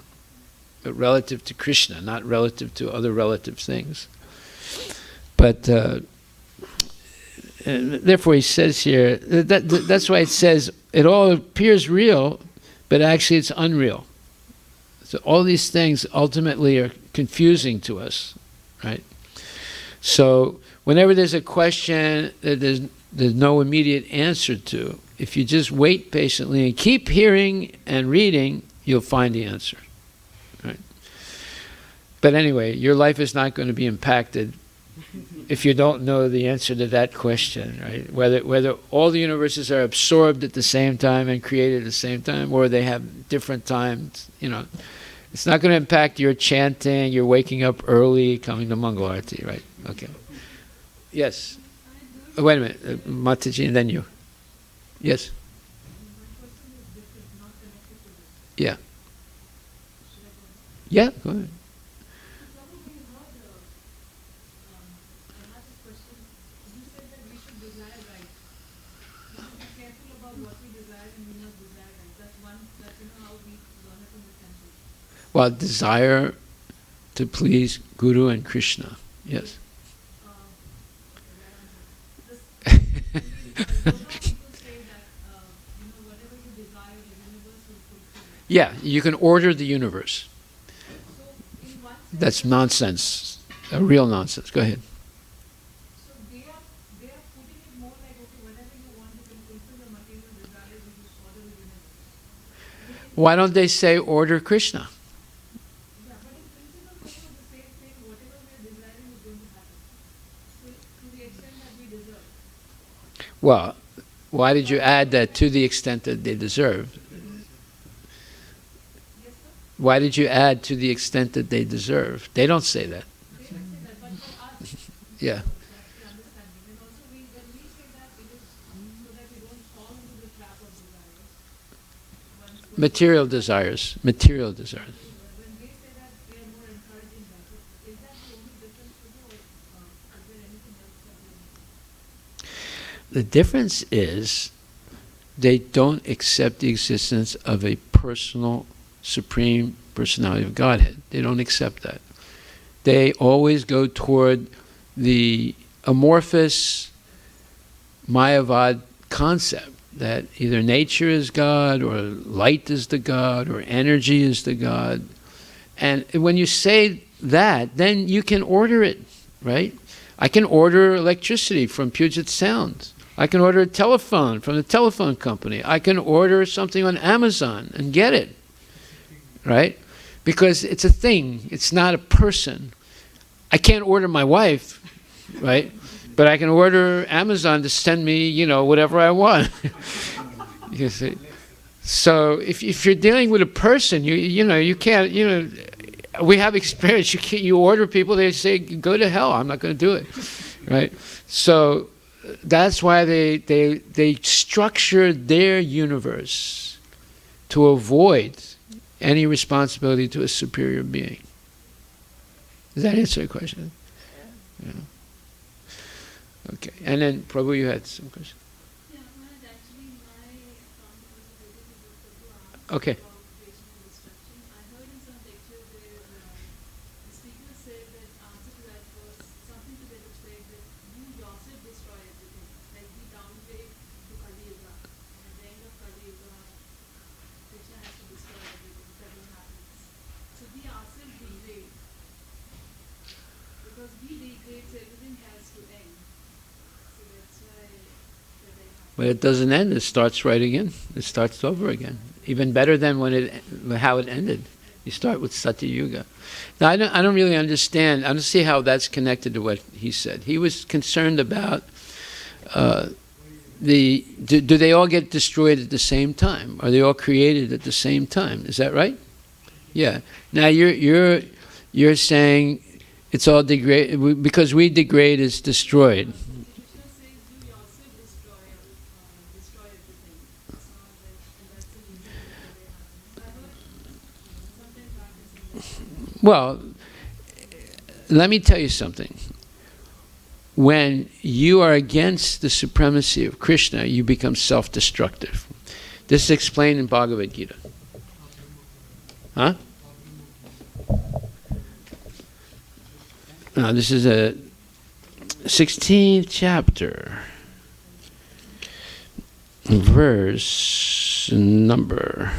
but relative to Krishna, not relative to other relative things. But therefore, he says here that's why it says it all appears real, but actually it's unreal. So all these things ultimately are confusing to us, right? So whenever there's a question that there's no immediate answer to, if you just wait patiently and keep hearing and reading, you'll find the answer, right? But anyway, your life is not going to be impacted if you don't know the answer to that question, right? Whether all the universes are absorbed at the same time and created at the same time, or they have different times, It's not going to impact your chanting, your waking up early, coming to Mangalarti, right? Okay. Yes. Wait a minute. Mataji, and then you. Yes. Yeah. Yeah, go ahead. Well, desire to please Guru and Krishna. Yes. Yeah, you can order the universe. That's nonsense. A real nonsense. Go ahead. So they are putting it more like, okay, whenever you want, you can fulfill your material desires, you just order the universe. Why don't they say order Krishna? Yeah, but in principle, also the same thing, whatever we are desiring is going to happen. So to the extent that we deserve. Well, why did you add that to the extent that they deserve? Yes, sir? Why did you add to the extent that they deserve? They don't say that. They might say that, but for us, Yeah. that's the understanding. And also when we say that, it is so that we don't fall into the trap of desires. Material desires. Material desires. When they say that, they are more encouraging that. So is that the only difference for you, or is there anything else that we are? The difference is they don't accept the existence of a personal, supreme personality of Godhead. They don't accept that. They always go toward the amorphous Mayavad concept that either nature is God, or light is the God, or energy is the God. And when you say that, then you can order it, right? I can order electricity from Puget Sound. I can order a telephone from the telephone company. I can order something on Amazon and get it, right? Because it's a thing. It's not a person. I can't order my wife, right? But I can order Amazon to send me, whatever I want. You see? So if you're dealing with a person, you can't, we have experience. You order people, they say, go to hell. I'm not going to do it, right? So that's why they structure their universe to avoid any responsibility to a superior being. Does that answer your question? Yeah. Okay. And then, Prabhu, you had some questions? Yeah, Maharaj, actually my comment was related to what Prabhu asked Okay. about creation and destruction. I heard in some lecture where the speaker said that answer to that was something to that effect that you yourself destroy everything. Like we downgrade to Kali Yuga. And at the end of Kali Yuga, Krishna has to destroy everything. That will happen. So we ourselves degrade. Because we degrade, so everything has to end. So that's why that I have. But it doesn't end. It starts right again. It starts over again. Even better than how it ended. You start with Satya Yuga. Now, I don't really understand. I don't see how that's connected to what he said. He was concerned about do they all get destroyed at the same time? Are they all created at the same time? Is that right? Yeah. Now you're saying it's all degrade because we degrade is destroyed. Krishna says you yourself destroy everything. It's not that, and that's the reason that they happen. I heard sometimes practicing. Well, let me tell you something. When you are against the supremacy of Krishna, you become self-destructive. This is explained in Bhagavad Gita. Huh? Now, this is a 16th chapter, verse number.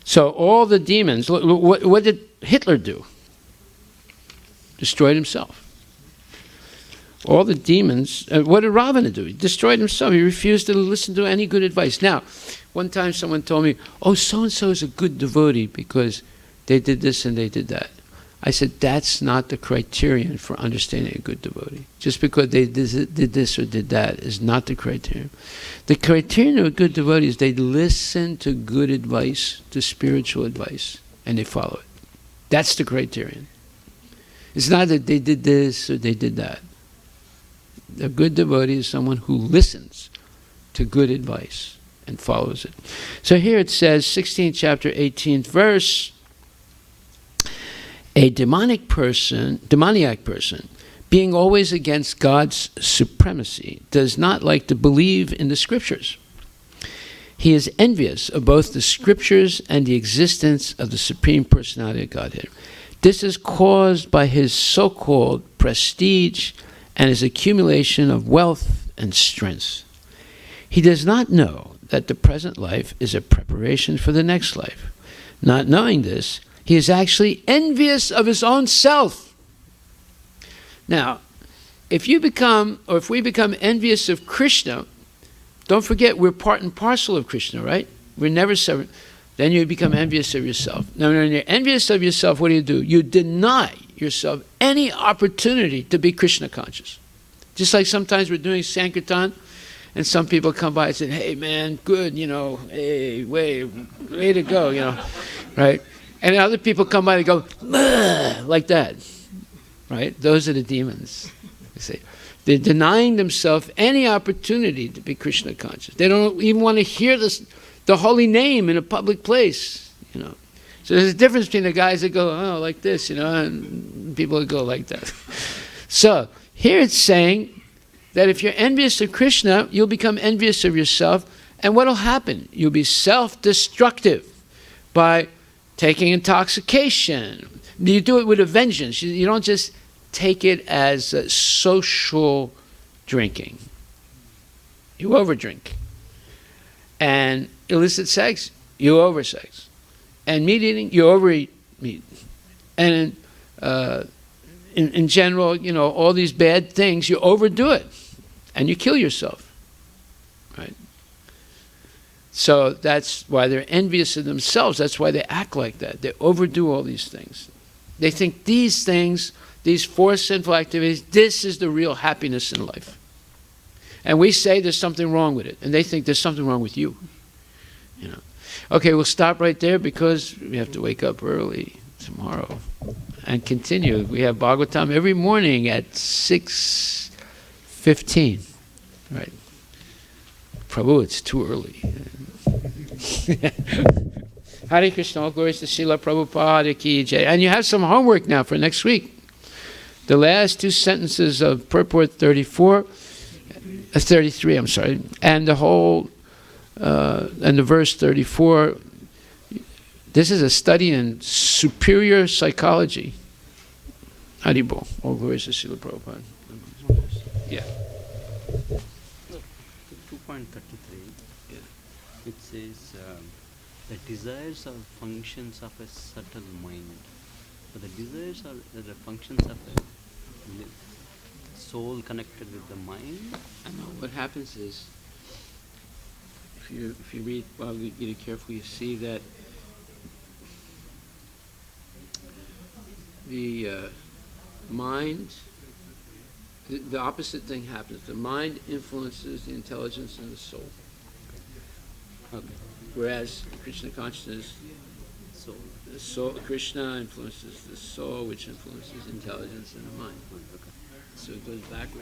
So all the demons, what did Hitler do? Destroyed himself. All the demons, what did Ravana do? He destroyed himself. He refused to listen to any good advice. Now, one time someone told me, oh, so-and-so is a good devotee because they did this and they did that. I said, that's not the criterion for understanding a good devotee. Just because they did this or did that is not the criterion. The criterion of a good devotee is they listen to good advice, to spiritual advice, and they follow it. That's the criterion. It's not that they did this or they did that. A good devotee is someone who listens to good advice and follows it. So here it says, 16th chapter, 18th verse, a demoniac person, being always against God's supremacy, does not like to believe in the scriptures. He is envious of both the scriptures and the existence of the Supreme Personality of Godhead. This is caused by his so-called prestige and his accumulation of wealth and strength. He does not know that the present life is a preparation for the next life. Not knowing this, he is actually envious of his own self. Now, if we become envious of Krishna, don't forget we're part and parcel of Krishna, right? We're never separate. Then you become envious of yourself. Now, when you're envious of yourself, what do? You deny yourself any opportunity to be Krishna conscious. Just like sometimes we're doing Sankirtan, and some people come by and say, hey man, good, hey, way to go, right? And other people come by and go, like that, right? Those are the demons. You see. They're denying themselves any opportunity to be Krishna conscious. They don't even want to hear the holy name in a public place, So there's a difference between the guys that go, oh, like this, and people that go like that. So here it's saying that if you're envious of Krishna, you'll become envious of yourself. And what will happen? You'll be self-destructive by taking intoxication. You do it with a vengeance. You don't just take it as social drinking. You overdrink. And illicit sex, you oversex. And meat eating, you overeat meat. And in general, all these bad things, you overdo it. And you kill yourself. Right? So that's why they're envious of themselves. That's why they act like that. They overdo all these things. They think these things, these four sinful activities, this is the real happiness in life. And we say there's something wrong with it. And they think there's something wrong with you. Okay, we'll stop right there because we have to wake up early tomorrow and continue. We have Bhagavatam every morning at 6:15. Right. Prabhu, it's too early. Hare Krishna, all glories to Srila Prabhupada ki jai. And you have some homework now for next week. The last two sentences of purport 33, I'm sorry, and the whole, and the verse 34, this is a study in superior psychology. Haribol. All glories to Srila Prabhupada. Yeah. 2.33, Yeah. it says, the desires are functions of a subtle mind. But the desires are the functions of a soul connected with the mind. I know. What happens is, if you read Bhagavad Gita carefully, you see that the mind, the opposite thing happens. The mind influences the intelligence and the soul. Okay. Whereas Krishna consciousness, So, the soul, Krishna influences the soul, which influences intelligence and the mind. okay. So it goes backwards.